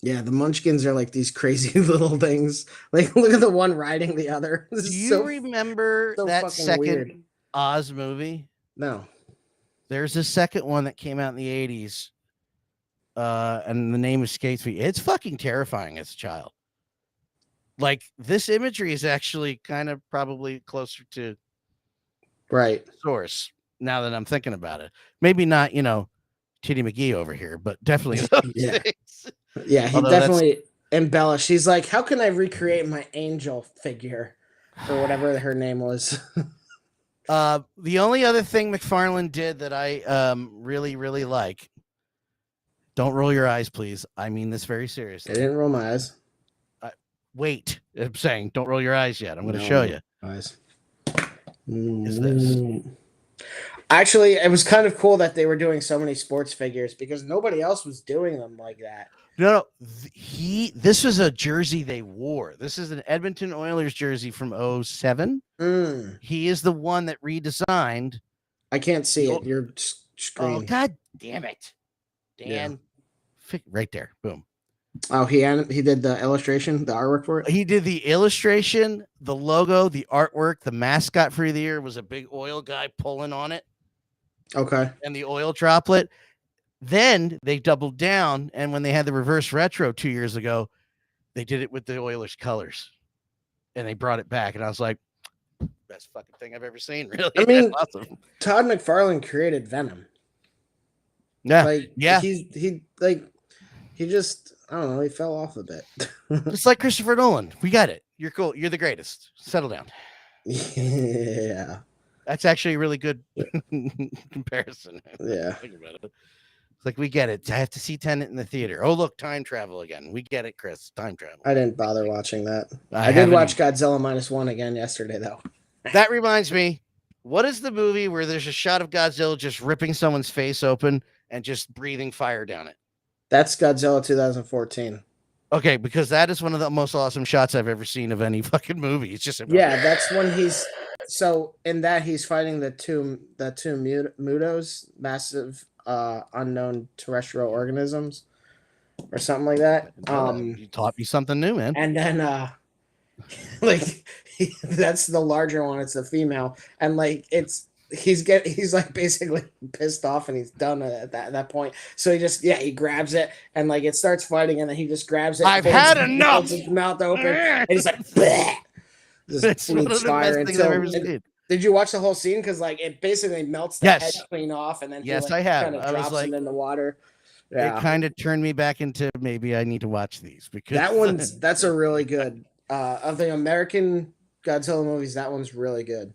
S1: Yeah, the Munchkins are like these crazy little things. Like, look at the one riding the other.
S2: Do you remember that second weird Oz movie?
S1: No.
S2: There's a second one that came out in the 80s. And the name escapes me. It's fucking terrifying as a child. Like, this imagery is actually kind of probably closer to source now that I'm thinking about it. Maybe not, Titty McGee over here, but definitely those things.
S1: Yeah, he definitely embellished. She's like, how can I recreate my angel figure or whatever her name was?
S2: The only other thing McFarlane did that I really, really like. Don't roll your eyes, please. I mean this very seriously.
S1: I didn't roll my eyes.
S2: Wait, I'm saying don't roll your eyes yet. I'm going to show you.
S1: Eyes.
S2: Is this?
S1: Actually, it was kind of cool that they were doing so many sports figures because nobody else was doing them like that.
S2: No. This was a jersey they wore. This is an Edmonton Oilers jersey from 2007. He is the one that redesigned.
S1: I can't see it. Your screen.
S2: Oh, God damn it. Dan. Yeah. Right there. Boom.
S1: Oh, he did the illustration, the artwork for it?
S2: He did the illustration, the logo, the artwork. The mascot for the year was a big oil guy pulling on it.
S1: Okay.
S2: And the oil droplet. Then they doubled down, and when they had the reverse retro 2 years ago, they did it with the Oilers colors. And they brought it back, and I was like, best fucking thing I've ever seen, really.
S1: I mean,
S2: awesome.
S1: Todd McFarlane created Venom.
S2: Yeah.
S1: Like, he just, I don't know, he fell off a bit.
S2: Just like Christopher Nolan. We got it. You're cool. You're the greatest. Settle down.
S1: Yeah.
S2: That's actually a really good comparison.
S1: Yeah.
S2: Think about it. It's like, we get it. I have to see Tenet in the theater. Oh, look, time travel again. We get it, Chris. Time travel.
S1: I didn't bother watching that. I did watch Godzilla -1 again yesterday, though.
S2: That reminds me, what is the movie where there's a shot of Godzilla just ripping someone's face open and just breathing fire down it?
S1: That's Godzilla 2014.
S2: Okay, because that is one of the most awesome shots I've ever seen of any fucking movie. It's just
S1: that's when he's in that he's fighting the two Mutos, massive unknown terrestrial organisms, or something like that.
S2: You taught me something new, man.
S1: And then like that's the larger one. It's the female, and like he's like basically pissed off and he's done at that point. So he grabs it and like it starts fighting and then he just grabs it.
S2: I've had enough.
S1: Holds his mouth open and he's like, bleh.
S2: That's one of the best things I've ever seen.
S1: Did you watch the whole scene? Because like it basically melts the head clean off and then
S2: I have.
S1: Kind of drops him in the water.
S2: it
S1: Yeah,
S2: kind of turned me back into maybe I need to watch these because
S1: that's a really good of the American Godzilla movies. That one's really good.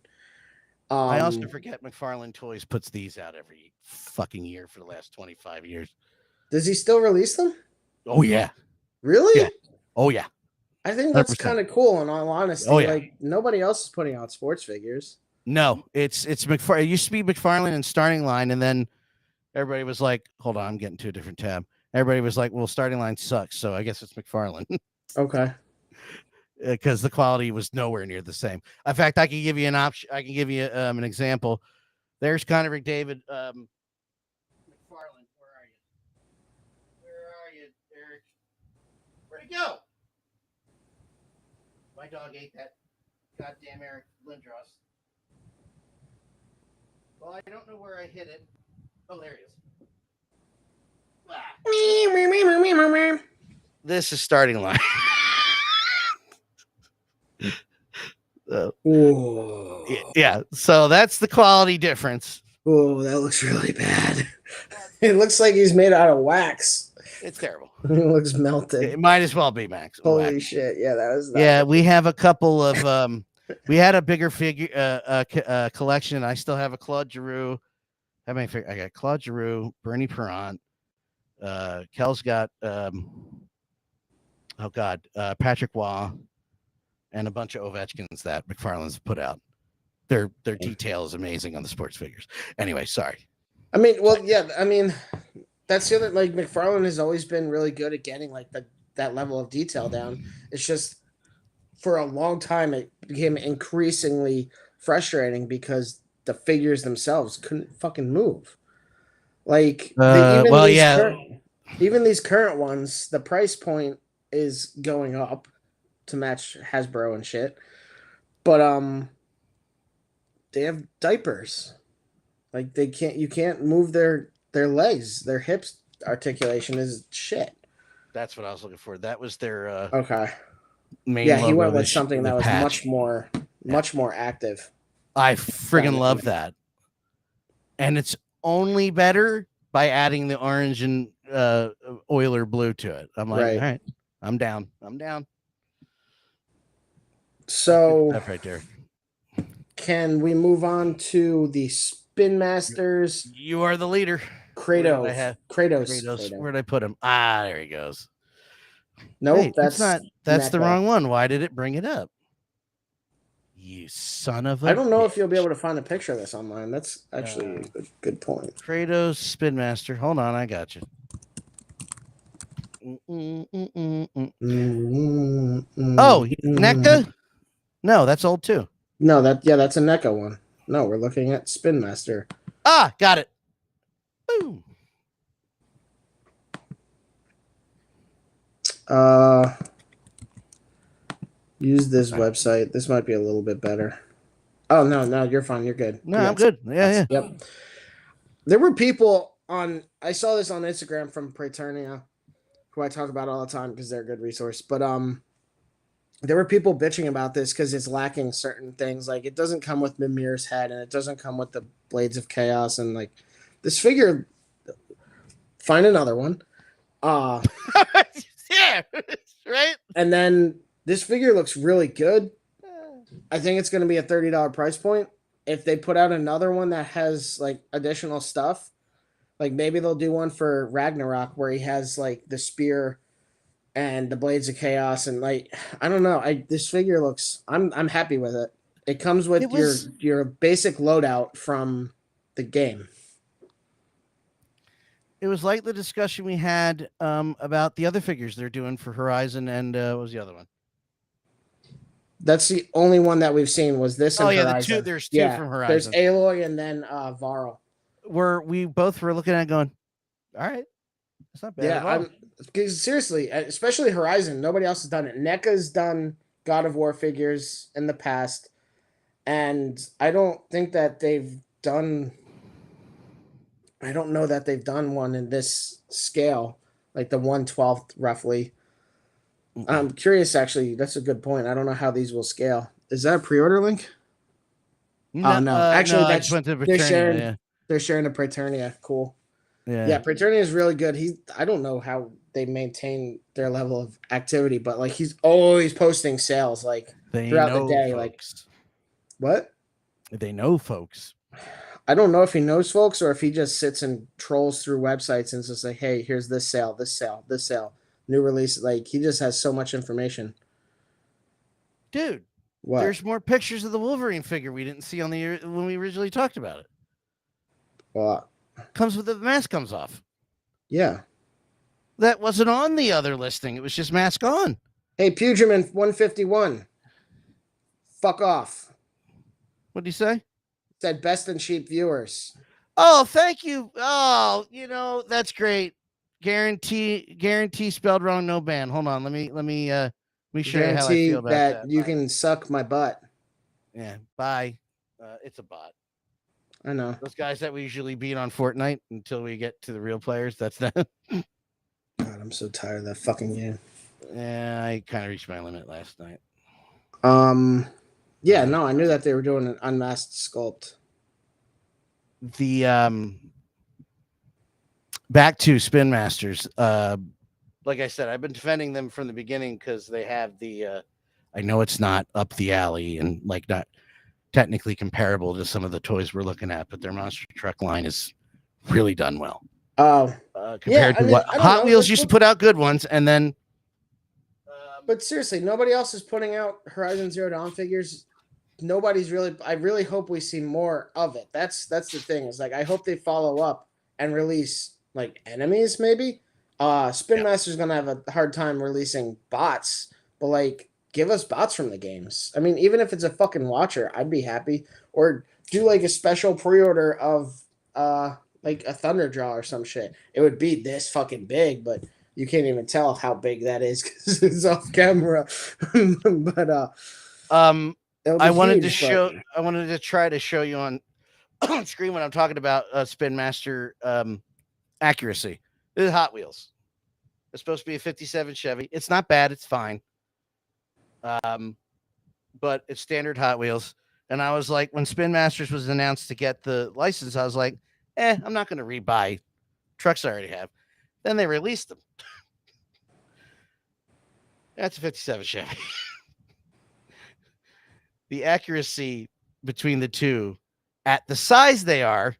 S2: I also forget McFarlane Toys puts these out every fucking year for the last 25 years.
S1: Does he still release them?
S2: Oh yeah.
S1: Really?
S2: Yeah. Oh yeah.
S1: I think that's
S2: 100%.
S1: kind of cool. In all honesty,
S2: Oh yeah.
S1: like nobody else is putting out sports figures.
S2: No, it's McFarlane. It used to be McFarlane and Starting Line, and then everybody was like, "Hold on, I'm getting to a different tab." Everybody was like, "Well, Starting Line sucks, so I guess it's McFarlane."
S1: Okay.
S2: Because the quality was nowhere near the same. In fact, I can give you an option. I can give you an example. There's Connor McDavid. McFarlane, where are you? Where are you, Eric? Where'd he go? My dog ate that goddamn Eric Lindros. Well, I don't know where I hid it. Oh, there he is. Ah. This is Starting Line. Yeah, so that's the quality difference.
S1: Oh, that looks really bad. It looks like he's made out of wax.
S2: It's terrible.
S1: It looks melted.
S2: It might as well be Max.
S1: Holy
S2: wax.
S1: shit! Yeah, that was.
S2: Yeah, we have a couple of. We had a bigger figure collection. I still have a Claude Giroux. How many? I got Claude Giroux, Bernie Perrant. Kel's got. Patrick Waugh, and a bunch of Ovechkins that McFarlane's put out. Their detail is amazing on the sports figures. Anyway, sorry.
S1: I mean, well, yeah. I mean, that's the other. Like McFarlane has always been really good at getting like that level of detail down. It's just for a long time it became increasingly frustrating because the figures themselves couldn't fucking move. Like even these current ones, the price point is going up to match Hasbro and shit. But they have diapers. Like you can't move their legs. Their hips articulation is shit.
S2: That's what I was looking for. That was their
S1: okay.
S2: Main
S1: yeah, he went
S2: logo,
S1: with something that was
S2: patch.
S1: much more active.
S2: I friggin' love that. And it's only better by adding the orange and Oiler blue to it. I'm like, all right, I'm down.
S1: So
S2: that's right there.
S1: Can we move on to the Spin Masters?
S2: You are the leader.
S1: Kratos.
S2: Where'd I put him? Ah, there he goes.
S1: Nope,
S2: hey, that's the wrong one. Why did it bring it up? You son of a
S1: I don't know
S2: bitch.
S1: if you'll be able to find a picture of this online. That's actually a good point.
S2: Kratos Spin Master. Hold on, I got you. Oh, NECA? No, that's old too.
S1: No, that's a NECA one. No, we're looking at Spin Master.
S2: Ah, got it. Boom.
S1: Use this website. This might be a little bit better. Oh no, you're fine. You're good.
S2: No, I'm good. Yeah.
S1: Yep. There were people on. I saw this on Instagram from Praeternia, who I talk about all the time because they're a good resource. But there were people bitching about this because it's lacking certain things. Like it doesn't come with Mimir's head, and it doesn't come with the Blades of Chaos, and like this figure. Find another one.
S2: Yeah, right.
S1: And then this figure looks really good. I think it's going to be a $30 price point. If they put out another one that has like additional stuff, like maybe they'll do one for Ragnarok where he has like the spear and the Blades of Chaos and like I don't know. This figure looks. I'm happy with it. It comes with your basic loadout from the game.
S2: It was like the discussion we had about the other figures they're doing for Horizon and what was the other one?
S1: That's the only one that we've seen was this.
S2: Oh, yeah,
S1: Horizon.
S2: There's two from Horizon.
S1: There's Aloy and then Varl.
S2: We both were looking at going, all right, it's not bad.
S1: Yeah, seriously, especially Horizon. Nobody else has done it. NECA's done God of War figures in the past, and I don't think that they've done. I don't know that they've done one in this scale, like the 1/12 roughly. I'm curious, actually. That's a good point. I don't know how these will scale. Is that a pre-order link?
S2: No,
S1: no. Actually,
S2: that's
S1: they're sharing the Praeternia. Cool. Yeah, Patriot is really good. I don't know how they maintain their level of activity, but like he's always posting sales like
S2: they
S1: throughout the
S2: know
S1: day. Like
S2: folks.
S1: what?
S2: They know folks.
S1: I don't know if he knows folks or if he just sits and trolls through websites and just like, hey, here's this sale, this sale, this sale, new release. Like he just has so much information.
S2: Dude,
S1: What?
S2: there's more pictures of the Wolverine figure we didn't see on the when we originally talked about it.
S1: Well,
S2: Comes with the mask comes off.
S1: yeah.
S2: That wasn't on the other listing. It was just mask on.
S1: Hey, Pugerman 151. Fuck off.
S2: What did he say?
S1: Said best and cheap viewers.
S2: Oh, thank you. Oh, that's great. Guarantee spelled wrong, no ban. Hold on. Let me show you how I
S1: Guarantee
S2: feel about
S1: that
S2: that.
S1: you
S2: Bye.
S1: can suck my butt.
S2: Yeah, bye. It's a bot.
S1: I know.
S2: Those guys that we usually beat on Fortnite until we get to the real players, that's them.
S1: God, I'm so tired of that fucking game.
S2: Yeah, I kind of reached my limit last night.
S1: Yeah, no, I knew that they were doing an unmasked sculpt.
S2: The back to Spin Masters. Like I said, I've been defending them from the beginning because they have the. I know it's not up the alley and like not technically comparable to some of the toys we're looking at, but their monster truck line is really done well.
S1: Oh,
S2: Compared to what Hot Wheels used to put out good ones, and then.
S1: But seriously, nobody else is putting out Horizon Zero Dawn figures. Nobody's really. I really hope we see more of it. That's the thing. Is like I hope they follow up and release like enemies maybe. Spin Master's gonna have a hard time releasing bots, but like give us bots from the games. I mean, even if it's a fucking watcher, I'd be happy. Or do like a special pre-order of like a Thunder Draw or some shit. It would be this fucking big, but you can't even tell how big that is because it's off camera. But
S2: I wanted to try to show you on screen when I'm talking about Spin Master accuracy. This is Hot Wheels. It's supposed to be a 57 Chevy. It's not bad. It's fine. But it's standard Hot Wheels. And I was like, when Spin Masters was announced to get the license, I was like, I'm not going to rebuy trucks I already have. Then they released them. That's a 57 Chevy. The accuracy between the two at the size they are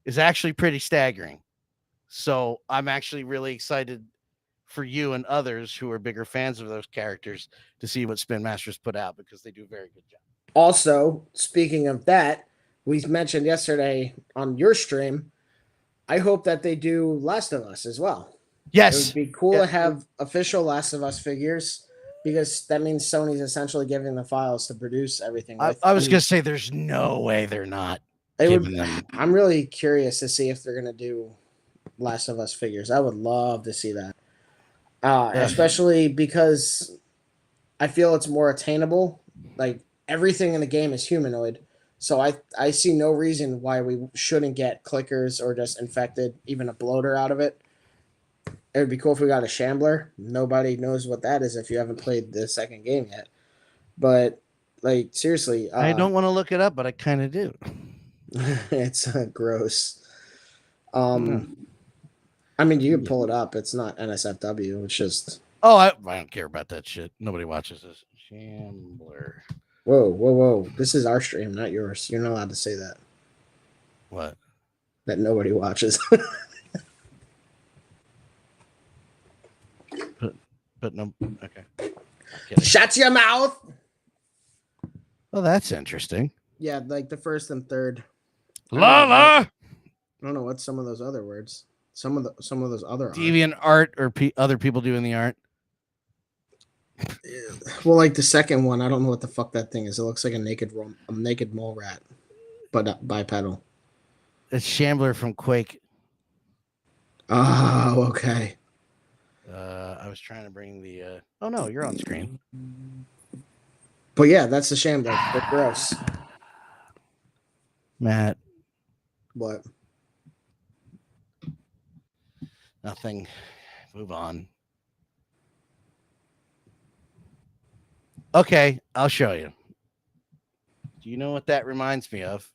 S2: is actually pretty staggering. So I'm actually really excited for you and others who are bigger fans of those characters to see what Spin Masters put out because they do a very good job.
S1: Also, speaking of that, we mentioned yesterday on your stream, I hope that they do Last of Us as well.
S2: Yes.
S1: It would be cool to have official Last of Us figures because that means Sony's essentially giving the files to produce everything.
S2: I was going to say there's no way they're not giving them.
S1: I'm really curious to see if they're going to do Last of Us figures. I would love to see that. Especially because I feel it's more attainable. Like everything in the game is humanoid. So I see no reason why we shouldn't get clickers or just infected, even a bloater out of it. It would be cool if we got a shambler. Nobody knows what that is if you haven't played the second game yet. But like seriously,
S2: I don't want to look it up, but I kind of do.
S1: It's gross. I mean, you can pull it up. It's not NSFW. It's just.
S2: Oh, I don't care about that shit. Nobody watches this. Shambler.
S1: Whoa. This is our stream, not yours. You're not allowed to say that.
S2: What?
S1: That nobody watches.
S2: but no. Okay.
S1: Shut your mouth.
S2: Oh, that's interesting.
S1: Yeah, like the first and third.
S2: Lala.
S1: I don't know what's some of those other words. Some of those other
S2: deviant art or other people doing the art.
S1: Well, like the second one, I don't know what the fuck that thing is. It looks like a naked mole rat, but bipedal.
S2: It's Shambler from Quake.
S1: Oh, okay.
S2: I was trying to bring the. Oh no, you're on screen.
S1: But yeah, that's the Shambler. They're gross.
S2: Matt.
S1: What?
S2: Nothing. Move on. Okay, I'll show you. Do you know what that reminds me of?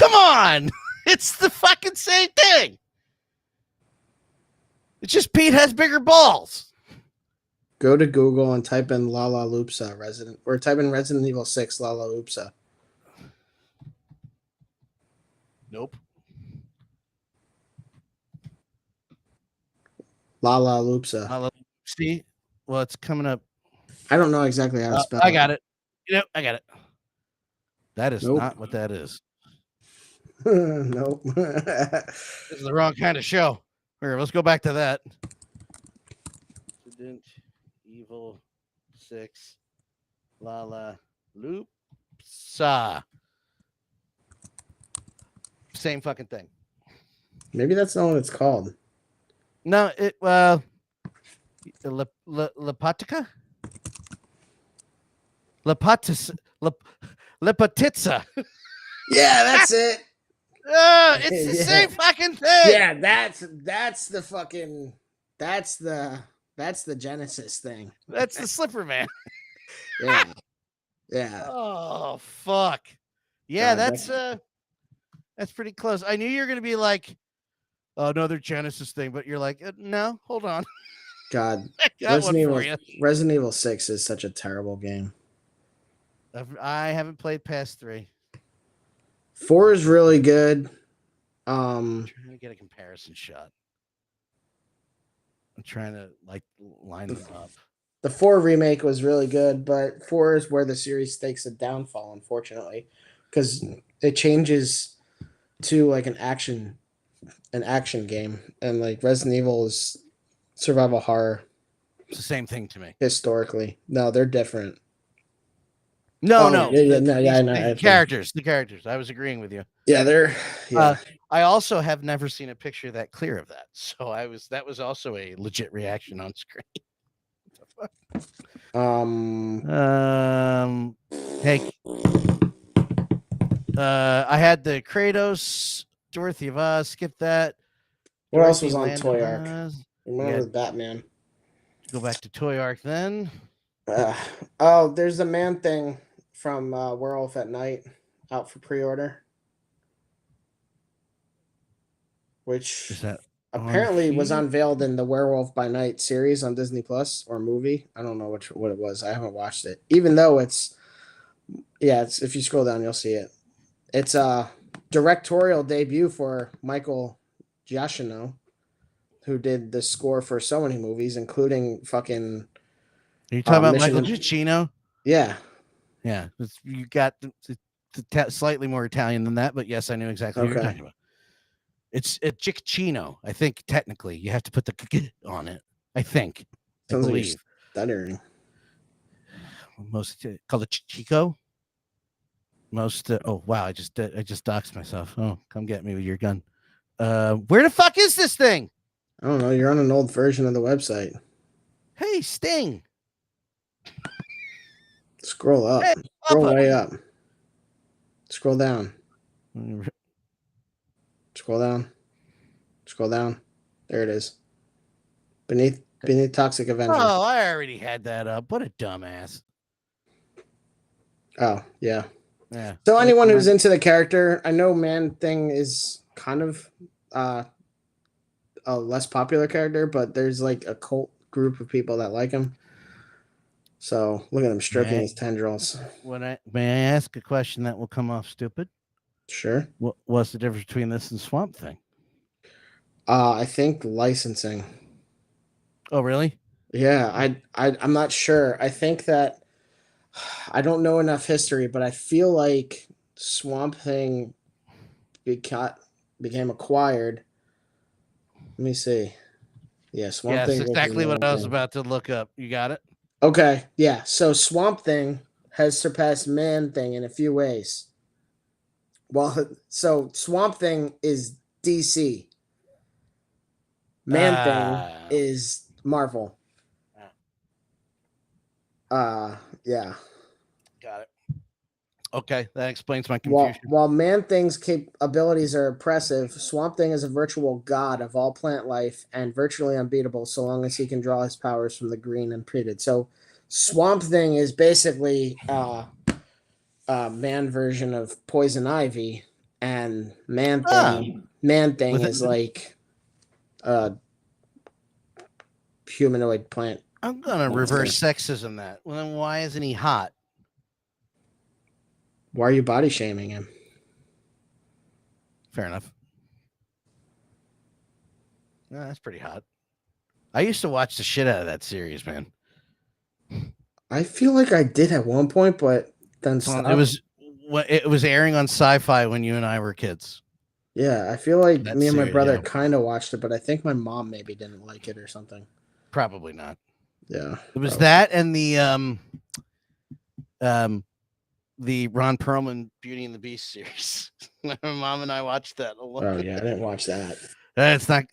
S2: Come on. It's the fucking same thing. It's just Pete has bigger balls.
S1: Go to Google and type in Lala Loopsa Resident, or type in Resident Evil 6 Lala Loopsa.
S2: Nope.
S1: Lala Loopsa.
S2: See? Well, it's coming up.
S1: I don't know exactly how to spell
S2: I got it. Yep, I got it. That is
S1: Nope.
S2: not what that is.
S1: Nope.
S2: This is the wrong kind of show. Here, let's go back to that. Resident Evil 6 Lala Loopsa. Same fucking thing.
S1: Maybe that's not what it's called.
S2: No, it Lepatica? Lepatitsa.
S1: Yeah, that's it.
S2: It's the same fucking thing.
S1: Yeah, that's the fucking that's the Genesis thing.
S2: That's the Slipper Man.
S1: Yeah. Yeah.
S2: Oh fuck. Yeah,
S1: God,
S2: that's pretty close. I knew you were gonna be like, oh, another Genesis thing, but you're like, no, hold on.
S1: God.
S2: I got one for you.
S1: Resident Evil 6 is such a terrible game.
S2: I haven't played past 3.
S1: 4 is really good.
S2: I'm trying to get a comparison shot. I'm trying to like line them up.
S1: The 4 remake was really good, but 4 is where the series takes a downfall, unfortunately, because it changes to like an action game, and like Resident Evil is survival horror.
S2: It's the same thing to me.
S1: Historically, no, they're different.
S2: No.
S1: The
S2: characters. I was agreeing with you.
S1: Yeah, they're. Yeah.
S2: I also have never seen a picture that clear of that, so that was also a legit reaction on screen. Hey, I had the Kratos, Dorothy of Oz. Skip that.
S1: What
S2: Dorothy
S1: else was on
S2: Land
S1: Toy
S2: of
S1: Arc?
S2: Oz.
S1: Remember the Batman.
S2: Go back to Toy Arc then.
S1: There's the Man Thing from Werewolf at Night out for pre-order, which
S2: Is that
S1: apparently was unveiled in the Werewolf by Night series on Disney Plus or movie. I don't know what it was. I haven't watched it, even though it's if you scroll down, you'll see it. It's a directorial debut for Michael Giacchino, who did the score for so many movies, including fucking.
S2: Are you talking about Michael Giacchino?
S1: Yeah.
S2: Yeah. You got slightly more Italian than that, but yes, I knew exactly what you're talking about. It's Giacchino. I think technically you have to put the k on it. I think.
S1: Sounds
S2: I believe.
S1: like stuttering.
S2: Most called it Chico. Most. Oh wow! I just doxed myself. Oh, come get me with your gun. Where the fuck is this thing?
S1: I don't know. You're on an old version of the website.
S2: Hey, Sting.
S1: Scroll up.
S2: Hey,
S1: Scroll way up. Scroll down. Scroll down. Scroll down. There it is. Beneath Toxic Avenger.
S2: Oh, I already had that up. What a dumbass.
S1: Oh, yeah.
S2: Yeah.
S1: So anyone who's into the character, I know Man Thing is kind of a less popular character, but there's like a cult group of people that like him. So look at him stroking his tendrils.
S2: May I ask a question that will come off stupid?
S1: Sure.
S2: What's the difference between this and Swamp Thing?
S1: I think licensing.
S2: Oh, really?
S1: Yeah, I'm not sure. I think that I don't know enough history, but I feel like Swamp Thing became acquired. Let me see. Yeah, Swamp Thing.
S2: That's exactly what I was about to look up. You got it?
S1: Okay, yeah. So Swamp Thing has surpassed Man Thing in a few ways. Well, so Swamp Thing is DC. Man Thing is Marvel. Yeah.
S2: Got it. Okay, that explains my confusion.
S1: While Man Thing's abilities are impressive, Swamp Thing is a virtual god of all plant life and virtually unbeatable so long as he can draw his powers from the green unimpeded. So Swamp Thing is basically man version of Poison Ivy, and
S2: Ah,
S1: Man Thing
S2: with
S1: is
S2: it,
S1: like a humanoid plant
S2: I'm gonna
S1: monster.
S2: reverse sexism that. Well, then why isn't he hot?
S1: Why are you body shaming him?
S2: Fair enough. Yeah, that's pretty hot. I used to watch the shit out of that series, man.
S1: I feel like I did at one point, but then
S2: So
S1: stopped.
S2: it was airing on Sci-Fi when you and I were kids.
S1: Yeah, I feel like
S2: That
S1: me and my
S2: series,
S1: brother
S2: yeah,
S1: kind of watched it, but I think my mom maybe didn't like it or something.
S2: probably not.
S1: Yeah,
S2: It was
S1: probably.
S2: that and the Ron Perlman Beauty and the Beast series. My mom and I watched that a lot.
S1: Oh yeah, I didn't watch that.
S2: It's not.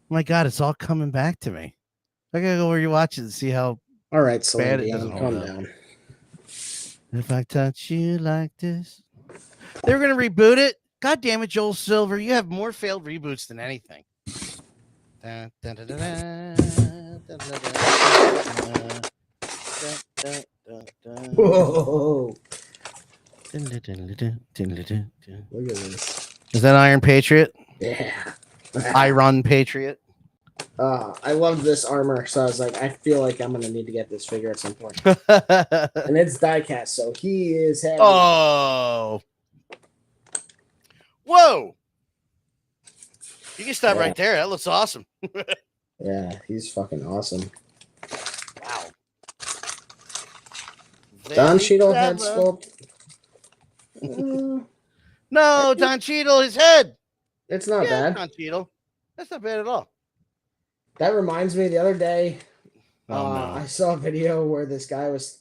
S2: My God, it's all coming back to me. I gotta go rewatch it and see how
S1: All right, Celine
S2: bad it doesn't
S1: Dion,
S2: hold
S1: calm
S2: up.
S1: down.
S2: If I touch you like this, they were gonna reboot it. God damn it, Joel Silver, you have more failed reboots than anything. Dun, dun, dun, dun, dun, dun, dun, dun, dun, dun.
S1: Whoa!
S2: Dun, dun, dun, dun, dun, dun, dun, dun.
S1: Look at this.
S2: Is that Iron Patriot?
S1: Yeah.
S2: Iron Patriot.
S1: I love this armor, so I was like, I feel like I'm gonna need to get this figure at some point.
S2: Oh,
S1: And it's diecast, so he is heavy.
S2: whoa! You can stop
S1: Yeah.
S2: right there. That looks awesome.
S1: Yeah, he's fucking awesome.
S2: Wow.
S1: Don
S2: Very
S1: Cheadle head
S2: clever.
S1: sculpt.
S2: No, Don Cheadle, his head.
S1: It's not
S2: Yeah,
S1: bad.
S2: Don Cheadle. That's not bad at all.
S1: That reminds me, the other day,
S2: Oh no.
S1: I saw a video where this guy was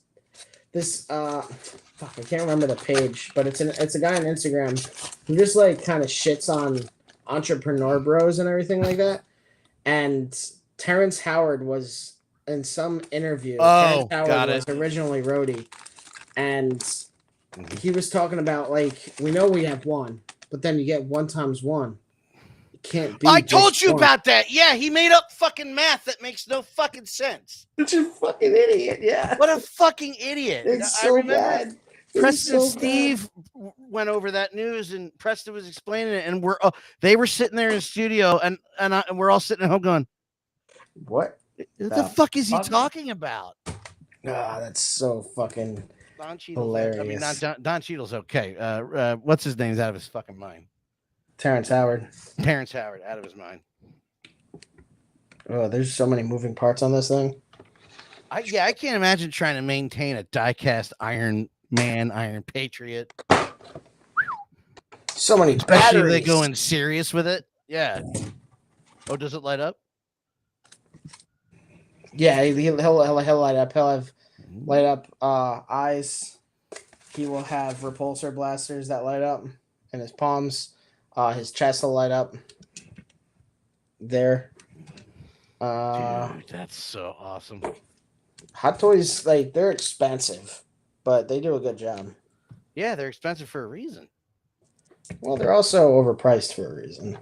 S1: fuck, I can't remember the page, but it's a guy on Instagram who just like kind of shits on entrepreneur bros and everything like that. And Terrence Howard was in some interview. Terrence
S2: Oh,
S1: Howard
S2: got
S1: was
S2: it.
S1: originally Rhodey, and he was talking about like, we know we have one, but then you get 1 times 1. It can't be.
S2: I told
S1: just
S2: you
S1: one.
S2: about that. Yeah, he made up fucking math that makes no fucking sense.
S1: Such a fucking idiot. Yeah.
S2: What a fucking idiot.
S1: It's
S2: I
S1: so
S2: remember
S1: bad.
S2: Preston
S1: so
S2: Steve went over that news, and Preston was explaining it, and they were sitting there in the studio, and we're all sitting at home going,
S1: What?
S2: "What the fuck is he talking about?"
S1: Ah, that's so fucking
S2: Don Cheadle's
S1: hilarious.
S2: I mean, not Don Cheadle's okay. What's his name's out of his fucking mind?
S1: Terrence Howard.
S2: Terrence Howard, out of his mind.
S1: Oh, there's so many moving parts on this thing.
S2: I can't imagine trying to maintain a diecast Iron Man, Iron Patriot.
S1: So many
S2: Especially
S1: batteries.
S2: if they go in serious with it. Yeah. Oh, does it light up?
S1: Yeah, he'll light up. He'll have light up eyes. He will have repulsor blasters that light up in his palms. His chest will light up. There.
S2: Dude, that's so awesome.
S1: Hot Toys, like, they're expensive, but they do a good job.
S2: Yeah, they're expensive for a reason.
S1: Well, they're also overpriced for a reason.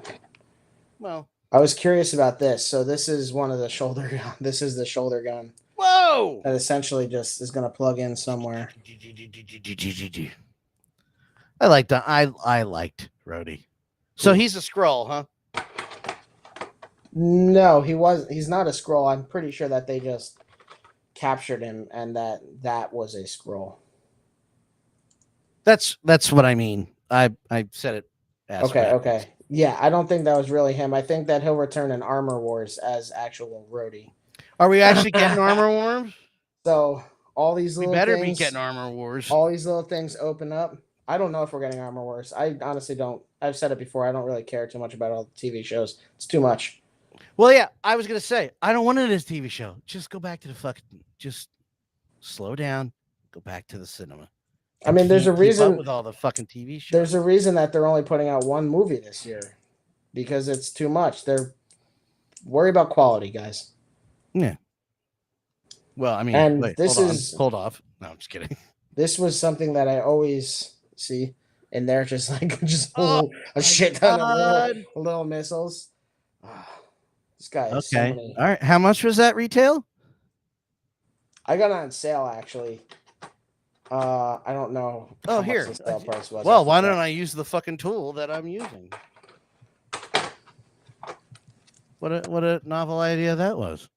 S2: Well,
S1: I was curious about this. So this is one of the shoulder gun. This is the shoulder gun.
S2: Whoa!
S1: That essentially just is going to plug in somewhere.
S2: I liked Rhodey. So he's a scroll, huh?
S1: No, he's not a scroll. I'm pretty sure that they just captured him and that was a scroll.
S2: That's what I mean. I said it.
S1: Okay. Yeah, I don't think that was really him. I think that he'll return in Armor Wars as actual Rhodey.
S2: Are we actually getting Armor Wars?
S1: So all these little
S2: better
S1: things,
S2: be getting Armor Wars.
S1: All these little things open up. I don't know if we're getting Armor Wars. I honestly don't. I've said it before. I don't really care too much about all the TV shows. It's too much.
S2: Well, yeah, I was gonna say I don't want it as a TV show. Just go back to the fucking. Just slow down. Go back to the cinema.
S1: I mean, there's a reason
S2: with all the fucking TV shows.
S1: There's a reason that they're only putting out one movie this year, because it's too much. They're worried about quality, guys.
S2: Yeah. Well, I mean,
S1: and
S2: wait, hold off. No, I'm just kidding.
S1: This was something that I always see in there, just a shit ton of little missiles. This guy has so many.
S2: All right. How much was that retail?
S1: I got it on sale, actually. I don't know.
S2: Oh,
S1: how much
S2: here.
S1: the sale price was.
S2: Well, why don't I use the fucking tool that I'm using? What a novel idea that was.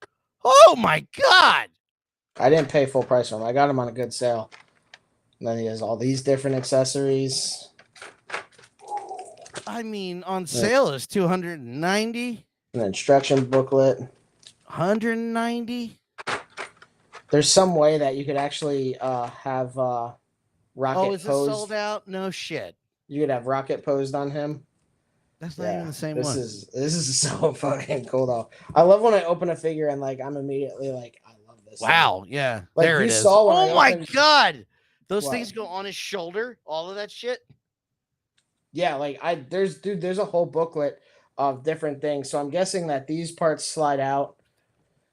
S2: Oh my god!
S1: I didn't pay full price for him. I got him on a good sale. And then he has all these different accessories.
S2: I mean, on sale is $290.
S1: An instruction booklet.
S2: $190.
S1: There's some way that you could actually have rocket.
S2: Oh, is this
S1: posed.
S2: sold out? No shit.
S1: You could have rocket posed on him.
S2: That's not even the same one.
S1: This is so fucking cool though. I love when I open a figure and like I'm immediately like, I love this.
S2: Wow,
S1: thing.
S2: yeah.
S1: Like,
S2: there
S1: you
S2: it is.
S1: saw when
S2: Oh
S1: I
S2: my
S1: opened...
S2: god. Those
S1: What?
S2: things go on his shoulder, all of that shit.
S1: Yeah, like there's a whole booklet of different things. So I'm guessing that these parts slide out.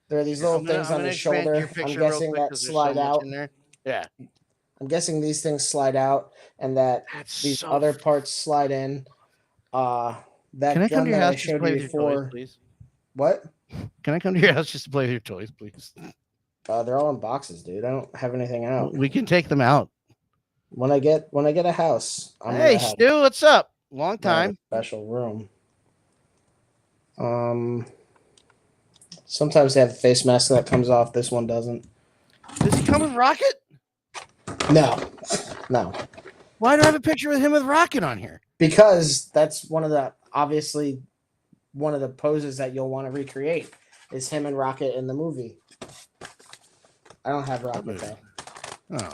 S1: There are these little things on his shoulder. I'm guessing that slide out.
S2: In there. Yeah.
S1: I'm guessing these things slide out and that these
S2: so
S1: other parts slide in. That
S2: Can I come
S1: gun
S2: to your
S1: that I
S2: house just to
S1: showed
S2: play
S1: you
S2: with your
S1: before.
S2: toys, please?
S1: What?
S2: Can I come to your house just to play with your toys, please?
S1: They're all in boxes, dude. I don't have anything out.
S2: We can take them out.
S1: When I get a house,
S2: Hey, Stu, what's up? Long time.
S1: Special room. Sometimes they have a face mask that comes off. This one doesn't.
S2: Does he come with Rocket?
S1: No.
S2: Why do I have a picture with him with Rocket on here?
S1: Because that's obviously one of the poses that you'll want to recreate is him and Rocket in the movie. I don't have Rocket though.
S2: Oh.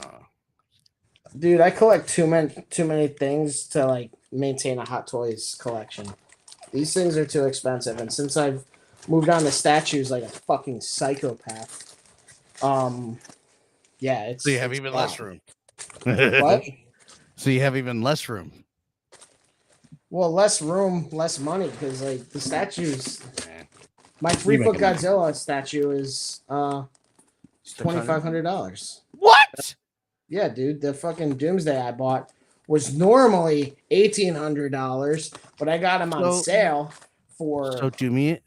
S1: Dude, I collect too many things to like maintain a Hot Toys collection. These things are too expensive, and since I've moved on to statues like a fucking psychopath, yeah, it's...
S2: So you have even less room.
S1: What?
S2: So you have even less room.
S1: Well, less room, less money, because like the statues. My 3-foot Godzilla statue is $2,500.
S2: What?
S1: Yeah, dude. The fucking Doomsday I bought was normally $1,800, but I got them on sale for...
S2: So do me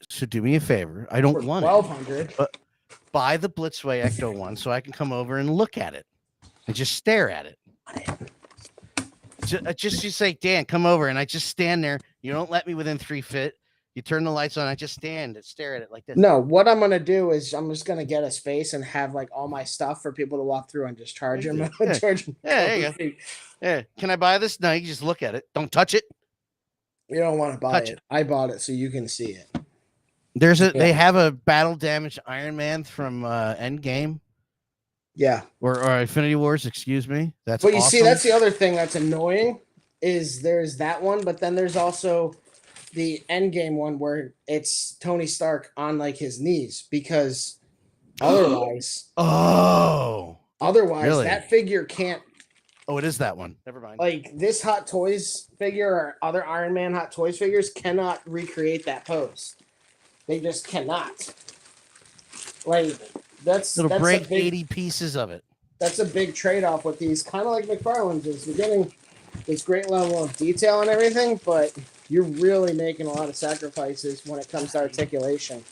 S2: a favor. I don't want
S1: $1,200.
S2: But buy the Blitzway Ecto one so I can come over and look at it and just stare at it. Just you say, Dan, come over, and I just stand there. You don't let me within 3 feet. You turn the lights on. I just stand and stare at it like this.
S1: No, what I'm gonna do is I'm just gonna get a space and have like all my stuff for people to walk through and just charge them.
S2: Yeah, there you go. Yeah, can I buy this? No, you can just look at it. Don't touch it.
S1: You don't want to buy it. I bought it so you can see it.
S2: They have a battle damaged Iron Man from Endgame.
S1: Yeah.
S2: Or Infinity Wars, excuse me. That's
S1: But you
S2: awesome.
S1: see, that's the other thing that's annoying is there's that one, but then there's also the Endgame one where it's Tony Stark on like his knees because otherwise
S2: really?
S1: That figure can't...
S2: Oh, it is that one. Never mind.
S1: Like this Hot Toys figure or other Iron Man Hot Toys figures cannot recreate that pose. They just cannot. Like
S2: it'll break 80 pieces of it.
S1: That's a big trade-off with these, kind of like McFarlane's is. You're getting this great level of detail and everything, but you're really making a lot of sacrifices when it comes to articulation.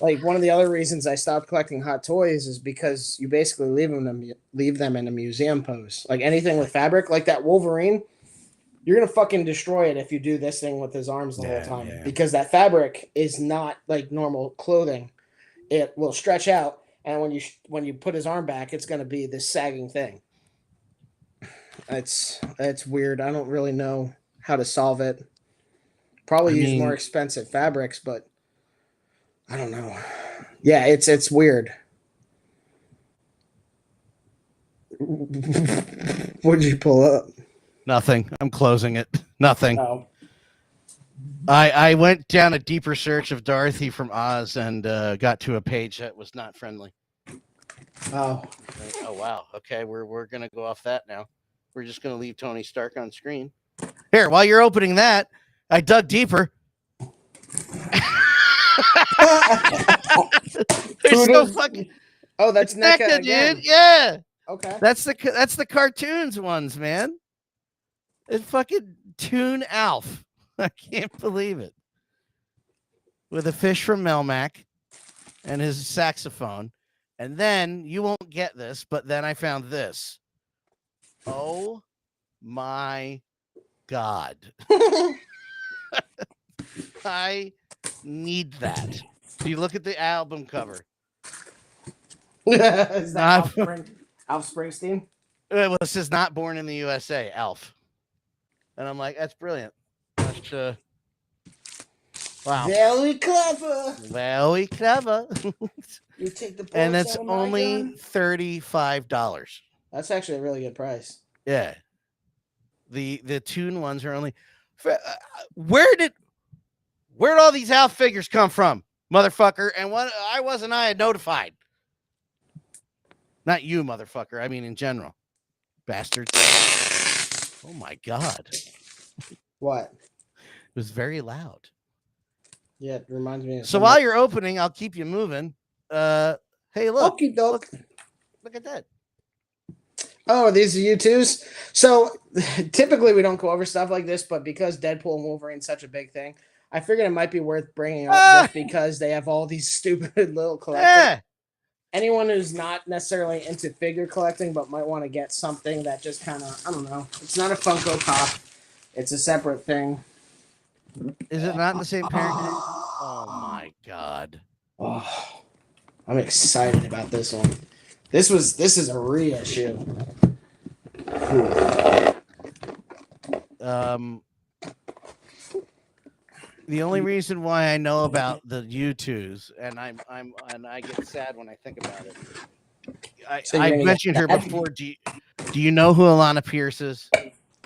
S1: Like one of the other reasons I stopped collecting Hot Toys is because you basically leave them in a museum pose. Like anything with fabric, like that Wolverine, you're gonna fucking destroy it if you do this thing with his arms the whole time because that fabric is not like normal clothing. It will stretch out, and when you put his arm back, it's gonna be this sagging thing. It's weird. I don't really know how to solve it. Probably use more expensive fabrics, but I don't know. Yeah, it's weird. What did you pull up?
S2: Nothing. I'm closing it. Nothing.
S1: Oh.
S2: I went down a deeper search of Dorothy from Oz and got to a page that was not friendly.
S1: Oh.
S2: Oh wow. Okay, we're gonna go off that now. We're just gonna leave Tony Stark on screen. Here, while you're opening that, I dug deeper. They're so fucking...
S1: Oh, that's NECA again.
S2: Dude. Yeah.
S1: Okay.
S2: That's the cartoons ones, man. It's fucking Toon Alf. I can't believe it. With a fish from Melmac and his saxophone. And then you won't get this, but then I found this. Oh my God. I need that. Do you look at the album cover?
S1: Is that
S2: Not,
S1: Alf Springsteen?
S2: well, it says not born in the USA, Alf. And I'm like, that's brilliant. That's, wow.
S1: Very clever.
S2: Very clever.
S1: You take the
S2: And
S1: bullets
S2: that's
S1: out of my
S2: only
S1: gun.
S2: $35.
S1: That's actually a really good price.
S2: Yeah. The Toon ones are only. Where did all these Alf figures come from, motherfucker? And what I had notified. Not you, motherfucker. I mean, in general, bastard. Oh my God!
S1: What?
S2: It was very loud.
S1: Yeah, it reminds me of.
S2: So while you're opening, I'll keep you moving. Hey, look!
S1: Look
S2: Look at that.
S1: Oh, these are U2s. So typically we don't go over stuff like this, but because Deadpool and Wolverine's such a big thing, I figured it might be worth bringing up just because they have all these stupid little collectors. Anyone who's not necessarily into figure collecting but might want to get something that just kind of, I don't know, it's not a Funko Pop. It's a separate thing.
S2: Is it not in the same parent group? Oh my God.
S1: Oh, I'm excited about this one. This is a reissue.
S2: The only reason why I know about the U2s, and I get sad when I think about it. I mentioned her before. Do you know who Alana Pierce is?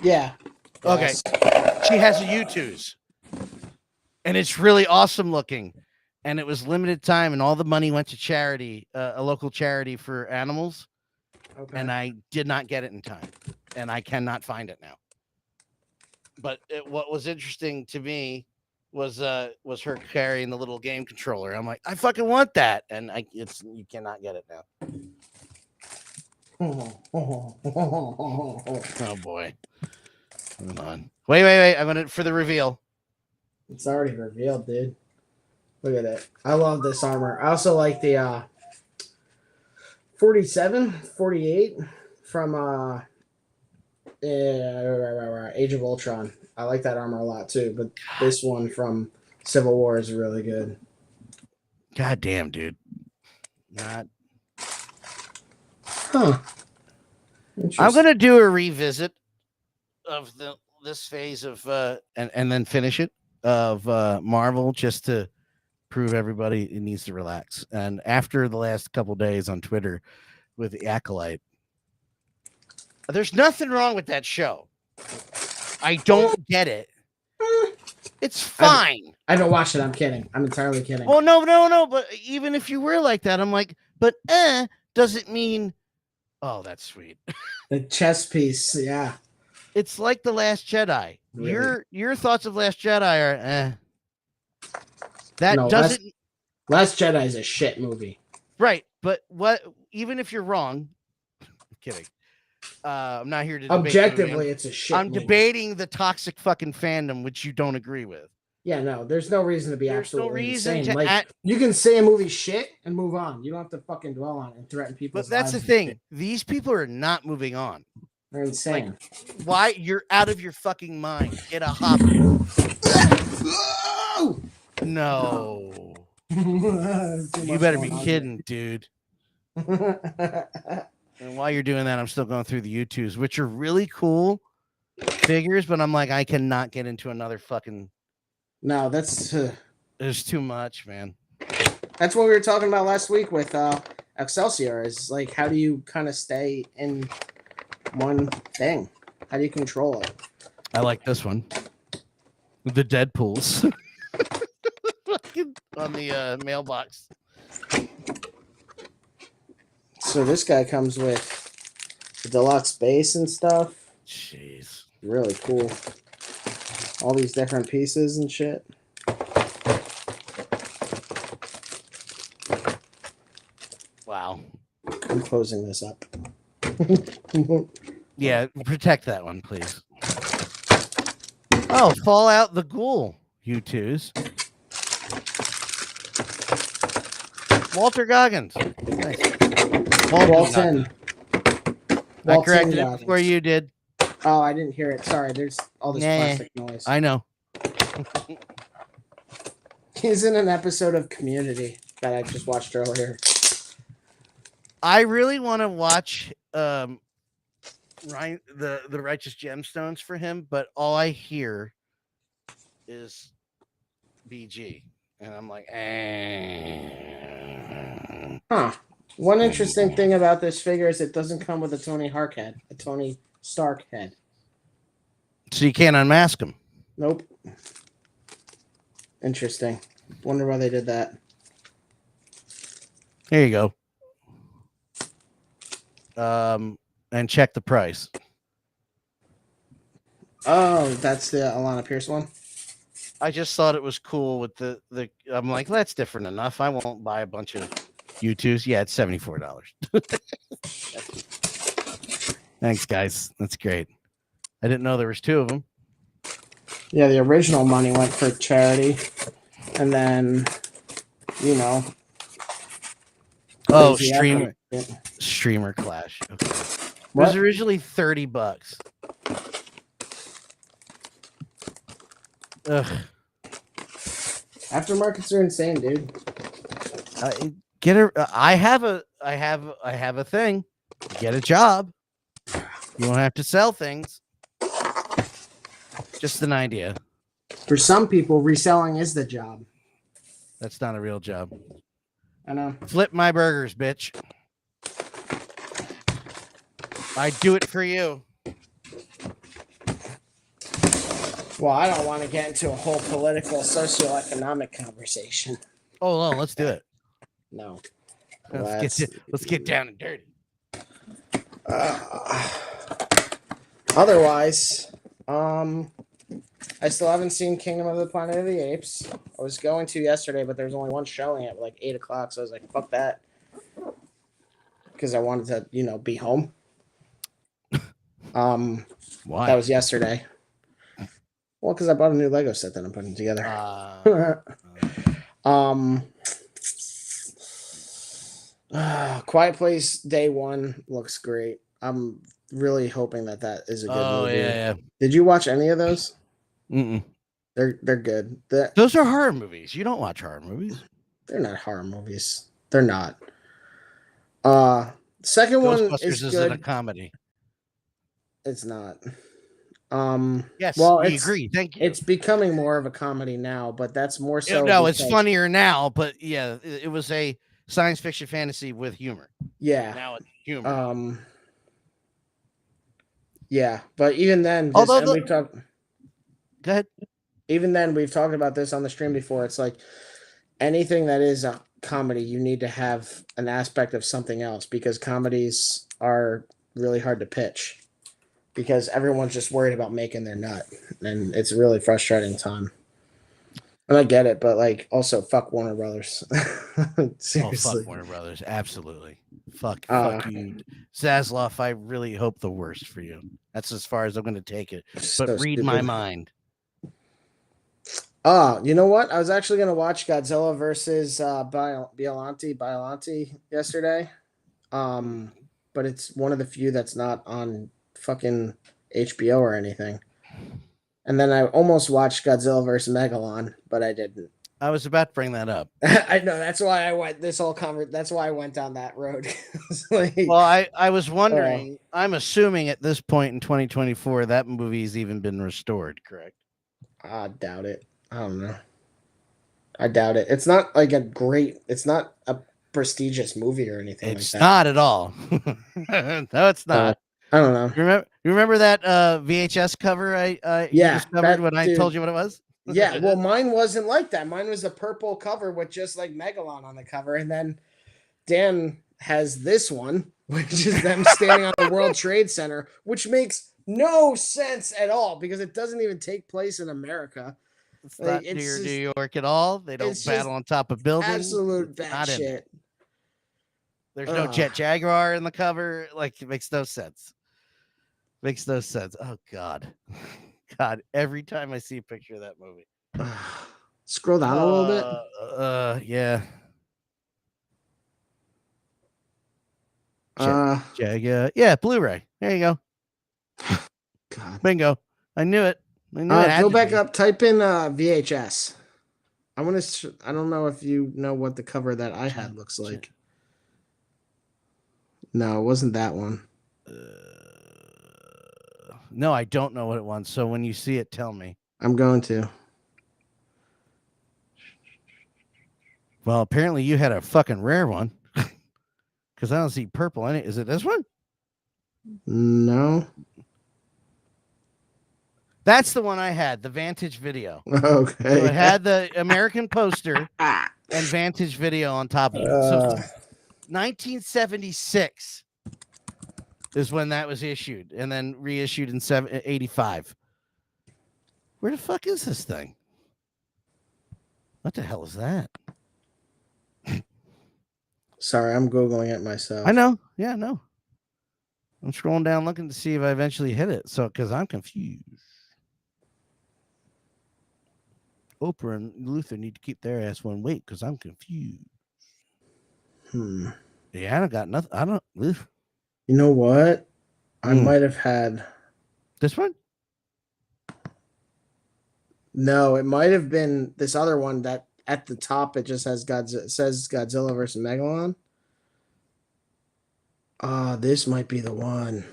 S1: Yeah.
S2: Okay. She has a U2s, and it's really awesome looking. And it was limited time, and all the money went to charity, a local charity for animals. Okay. And I did not get it in time, and I cannot find it now. But what was interesting to me was her carrying the little game controller. I'm like, I fucking want that, and you cannot get it now. Oh boy. Hold on. Wait. I'm gonna for the reveal.
S1: It's already revealed, dude. Look at it. I love this armor. I also like the 47, 48 from Age of Ultron. I like that armor a lot too, but this one from Civil War is really good.
S2: God damn, dude. Not.
S1: Huh.
S2: I'm gonna do a revisit of this phase of and then finish it of Marvel just to prove everybody it needs to relax. And after the last couple days on Twitter with the Acolyte, there's nothing wrong with that show. I don't get it. It's fine.
S1: I don't watch it. I'm kidding. I'm entirely kidding.
S2: Well, no. But even if you were like that, I'm like, but doesn't mean. Oh, that's sweet.
S1: The chess piece, yeah.
S2: It's like The Last Jedi. Really? Your thoughts of Last Jedi are That no, doesn't.
S1: Last Jedi is a shit movie.
S2: Right, but what? Even if you're wrong, I'm kidding. I'm not here to debate
S1: objectively. It's a shit.
S2: I'm movie. Debating the toxic fucking fandom, which you don't agree with.
S1: Yeah, no, there's no reason to be absolutely insane. Like you can say a movie shit and move on. You don't have to fucking dwell on it and threaten people.
S2: But that's the thing. These people are not moving on.
S1: They're insane.
S2: Like, why? You're out of your fucking mind. Get a hop. No. You better be kidding, dude. And while you're doing that, I'm still going through the U2s, which are really cool figures, but I'm like, I cannot get into another fucking.
S1: No, that's.
S2: There's too much, man.
S1: That's what we were talking about last week with Excelsior. Is like, how do you kind of stay in one thing? How do you control it?
S2: I like this one. The Deadpools. On the mailbox.
S1: So this guy comes with the deluxe base and stuff.
S2: Jeez.
S1: Really cool. All these different pieces and shit.
S2: Wow.
S1: I'm closing this up.
S2: Yeah, protect that one, please. Oh, Fallout the Ghoul, U2s. Walter Goggins. Nice.
S1: Walton. Well,
S2: I corrected
S1: Tim
S2: it before
S1: Goggins.
S2: you did.
S1: Oh, I didn't hear it. Sorry. There's all this plastic noise.
S2: I know.
S1: He's in an episode of Community that I just watched earlier.
S2: I really want to watch Ryan, the Righteous Gemstones for him, but all I hear is BG, and I'm like,
S1: Huh. One interesting thing about this figure is it doesn't come with a Tony Hawk head, a Tony Stark head.
S2: So you can't unmask him.
S1: Nope. Interesting. Wonder why they did that.
S2: Here you go. And check the price.
S1: Oh, that's the Alana Pierce one.
S2: I just thought it was cool with the. I'm like, that's different enough. I won't buy a bunch of U2s. Yeah, it's $74. Thanks, guys. That's great. I didn't know there was two of them.
S1: Yeah, the original money went for charity, and then, you know.
S2: Oh,
S1: crazy
S2: streamer clash. Okay. It
S1: What?
S2: was originally $30. Ugh.
S1: Aftermarkets are insane, dude.
S2: Get a. I have a thing. Get a job. You won't have to sell things. Just an idea.
S1: For some people, reselling is the job.
S2: That's not a real job.
S1: I know.
S2: Flip my burgers, bitch. I do it for you.
S1: Well, I don't want to get into a whole political, socioeconomic conversation.
S2: Oh, no, let's do it.
S1: No.
S2: Let's get down and dirty.
S1: Otherwise, I still haven't seen Kingdom of the Planet of the Apes. I was going to yesterday, but there was only one showing at like 8 o'clock, so I was like, fuck that. Because I wanted to, be home.
S2: Why?
S1: That was yesterday. Well, because I bought a new Lego set that I'm putting together. Quiet Place Day 1 looks great. I'm really hoping that is a good movie.
S2: Yeah.
S1: Did you watch any of those?
S2: Mm-mm.
S1: They're good.
S2: Those are horror movies. You don't watch horror movies.
S1: They're not horror movies. They're not. Second one is good.
S2: Isn't a comedy.
S1: It's not.
S2: Yes,
S1: well,
S2: we agree. Thank you.
S1: It's becoming more of a comedy now, but that's more so.
S2: No, it's funnier now, but yeah, it was a science fiction fantasy with humor.
S1: Yeah.
S2: Now it's humor.
S1: Yeah, but even then,
S2: Go ahead.
S1: Even then, we've talked about this on the stream before. It's like anything that is a comedy, you need to have an aspect of something else because comedies are really hard to pitch because everyone's just worried about making their nut, and it's a really frustrating time. And I get it, but also fuck Warner Brothers. Seriously.
S2: Oh, fuck Warner Brothers, absolutely. Fuck you, Zaslav. I really hope the worst for you. That's as far as I'm going to take it. But read my mind.
S1: You know what? I was actually going to watch Godzilla versus Biollante yesterday. But it's one of the few that's not on fucking HBO or anything. And then I almost watched Godzilla versus Megalon, but I didn't.
S2: I was about to bring that up.
S1: I know that's why I went that's why I went down that road.
S2: Well, I was wondering. I'm assuming at this point in 2024 that movie's even been restored, correct?
S1: I doubt it. I don't know. I doubt it. It's not it's not a prestigious movie or anything.
S2: It's not at all. No, it's not.
S1: I don't know.
S2: Remember that VHS cover I discovered when I told you what it was?
S1: Yeah, well, mine wasn't like that. Mine was a purple cover with just like Megalon on the cover, and then Dan has this one, which is them standing on the World Trade Center, which makes no sense at all because it doesn't even take place in America.
S2: It's not near New York at all. They don't battle on top of buildings.
S1: Absolute batshit.
S2: There's no Jet Jaguar in the cover. It makes no sense. Makes no sense. Oh God. Every time I see a picture of that movie.
S1: Scroll down a little bit.
S2: Yeah. Yeah, Blu-ray. There you go.
S1: God.
S2: Bingo. I knew it. I knew it had
S1: Go
S2: to
S1: back
S2: be.
S1: up. Type in VHS. I want to. I don't know if you know what the cover that I had looks like. No, it wasn't that one.
S2: No, I don't know what it was. So when you see it, tell me.
S1: I'm going to.
S2: Well, apparently you had a fucking rare one. Because I don't see purple in it. Is it this one?
S1: No.
S2: That's the one I had, the Vantage Video.
S1: Okay.
S2: So it had the American poster and Vantage Video on top of it. So 1976 is when that was issued and then reissued in 85. Where the fuck is this thing? What the hell is that?
S1: Sorry, I'm Googling it myself.
S2: I know. Yeah, no. I'm scrolling down looking to see if I eventually hit it. So, because I'm confused. Oprah and Luther need to keep their ass one weight because I'm confused. Yeah, I don't got nothing. I don't.
S1: You know what? I might have had
S2: this one.
S1: No, it might have been this other one that at the top it just has says Godzilla versus Megalon. This might be the one.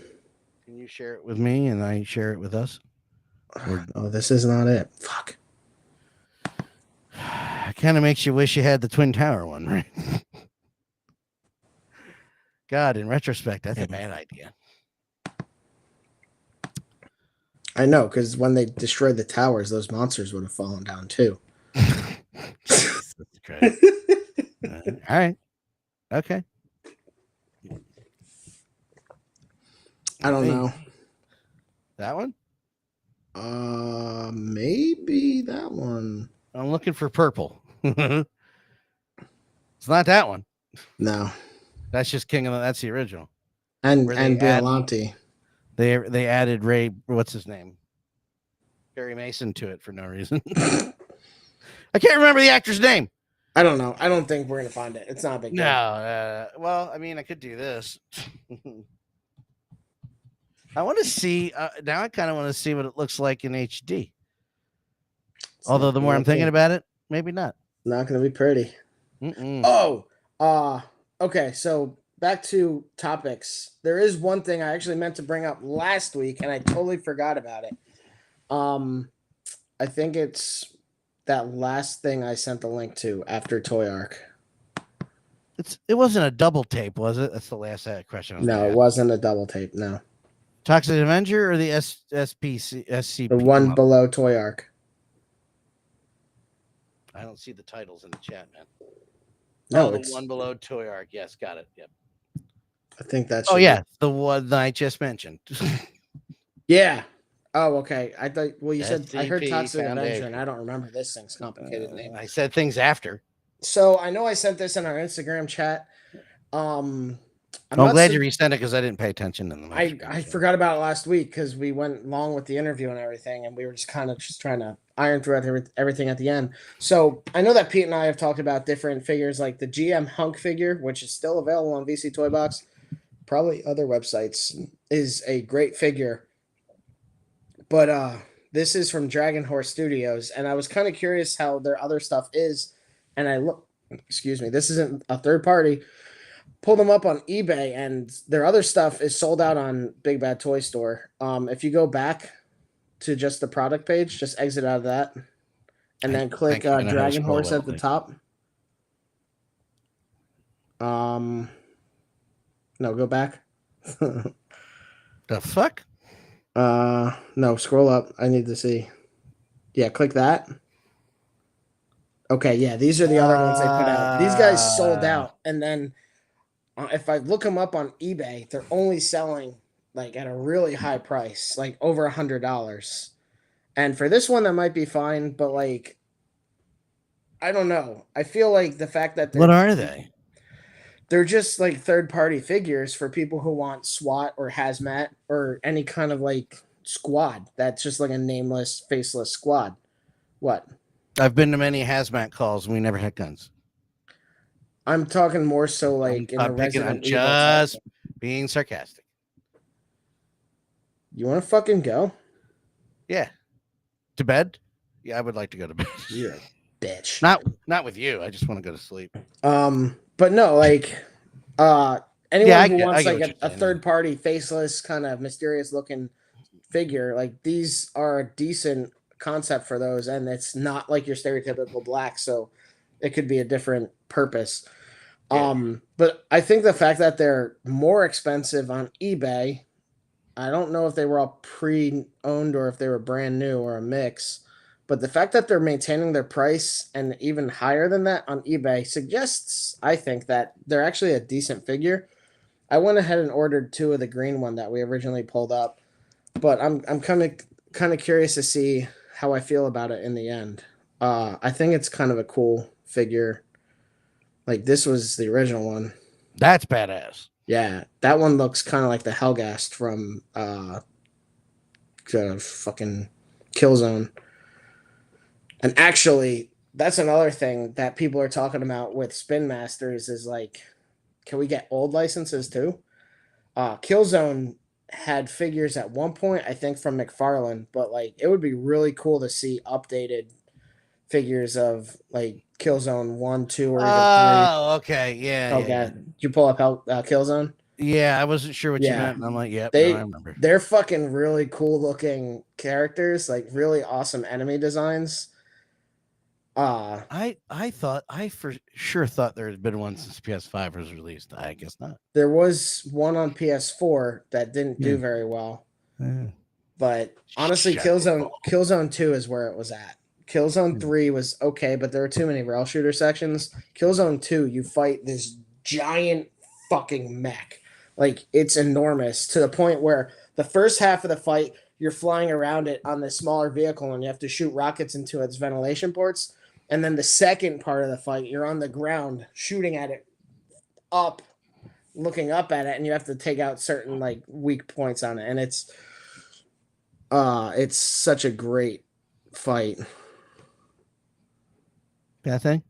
S2: Can you share it with me and I share it with us?
S1: Oh, this is not it. Fuck.
S2: It kind of makes you wish you had the Twin Tower one, right? God, in retrospect, that's a bad idea.
S1: I know, because when they destroyed the towers, those monsters would have fallen down too.
S2: All right. Okay.
S1: I don't know.
S2: That one?
S1: Maybe that one.
S2: I'm looking for purple. It's not that one.
S1: No.
S2: That's just that's the original.
S1: And Biollante.
S2: They added Ray, what's his name? Perry Mason to it for no reason. I can't remember the actor's name.
S1: I don't know. I don't think we're gonna find it. It's not a big deal.
S2: No. Well, I mean, I could do this. I want to see. Now I kind of want to see what it looks like in HD. Although the more I'm thinking about it, maybe not.
S1: Not gonna be pretty. Okay. So back to topics. There is one thing I actually meant to bring up last week, and I totally forgot about it. I think it's that last thing I sent the link to after Toy Arc.
S2: It wasn't a double tape, was it? That's the last question.
S1: No, it wasn't a double tape. No.
S2: Toxic Avenger or the SCP?
S1: The one below Toy Arc.
S2: I don't see the titles in the chat, man.
S1: No,
S2: the one below Toy Arc. Yes, got it. Yep.
S1: I think that's.
S2: Oh yeah, the one that I just mentioned.
S1: Yeah. Oh, okay. I thought. Well, you said
S2: SCP
S1: I heard Toxic
S2: Foundation.
S1: Avenger, and I don't remember this thing's complicated name.
S2: I said things after.
S1: So I know I sent this in our Instagram chat.
S2: I'm glad you resent it because I didn't pay attention to them.
S1: I forgot about it last week because we went long with the interview and everything, and we were just kind of trying to iron through everything at the end. So I know that Pete and I have talked about different figures, like the GM Hunk figure, which is still available on VC Toy Box, probably other websites, is a great figure. But this is from Dragon Horse Studios, and I was kind of curious how their other stuff is, and I look. Excuse me, this isn't a third party. Pull them up on eBay, and their other stuff is sold out on Big Bad Toy Store. If you go back to just the product page, just exit out of that, and then click Dragon Horse at the top. No, go back.
S2: The fuck?
S1: No, scroll up. I need to see. Yeah, click that. Okay, yeah, these are the other ones they put out. These guys sold out, and then if I look them up on eBay, they're only selling like at a really high price, like over $100. And for this one, that might be fine, but like, I don't know. I feel like the fact that
S2: what are they?
S1: They're just like third-party figures for people who want SWAT or hazmat or any kind of like squad. That's just like a nameless, faceless squad. What?
S2: I've been to many hazmat calls and we never had guns.
S1: I'm talking more so like
S2: I'm just being sarcastic.
S1: You want to fucking go?
S2: Yeah. To bed? Yeah, I would like to go to bed.
S1: You're a bitch.
S2: Not with you. I just want to go to sleep.
S1: But no, like, anyone
S2: Yeah,
S1: who
S2: I
S1: wants
S2: get
S1: like
S2: what you're
S1: a
S2: saying.
S1: third party, faceless, kind of mysterious looking figure, like these are a decent concept for those, and it's not like your stereotypical black, so it could be a different purpose.
S2: Yeah.
S1: But I think the fact that they're more expensive on eBay, I don't know if they were all pre-owned or if they were brand new or a mix. But the fact that they're maintaining their price and even higher than that on eBay suggests, I think, that they're actually a decent figure. I went ahead and ordered 2 of the green one that we originally pulled up, but I'm kind of curious to see how I feel about it in the end. I think it's kind of a cool figure. Like this was the original one.
S2: That's badass.
S1: Yeah, that one looks kind of like the Hellgast from fucking Killzone. And actually, that's another thing that people are talking about with Spin Masters is like, can we get old licenses too? Killzone had figures at one point, I think, from McFarlane, but like it would be really cool to see updated figures of like Killzone 1, 2, or even 3.
S2: Oh, okay. Yeah,
S1: Okay.
S2: yeah.
S1: Did you pull up Killzone?
S2: Yeah, I wasn't sure what you
S1: Yeah.
S2: meant. And I'm like, yep, no, I
S1: They
S2: remember.
S1: they're fucking really cool looking characters, like really awesome enemy designs.
S2: I thought I for sure thought there had been one since PS5 was released. I guess not.
S1: There was one on PS4 that didn't do
S2: Yeah.
S1: very well.
S2: Yeah.
S1: But honestly, Killzone 2 is where it was at. Killzone 3 was okay, but there were too many rail shooter sections. Killzone 2, you fight this giant fucking mech. Like, it's enormous to the point where the first half of the fight, you're flying around it on this smaller vehicle and you have to shoot rockets into its ventilation ports. And then the second part of the fight, you're on the ground shooting at it up, looking up at it, and you have to take out certain like weak points on it. And it's such a great fight.
S2: That thing?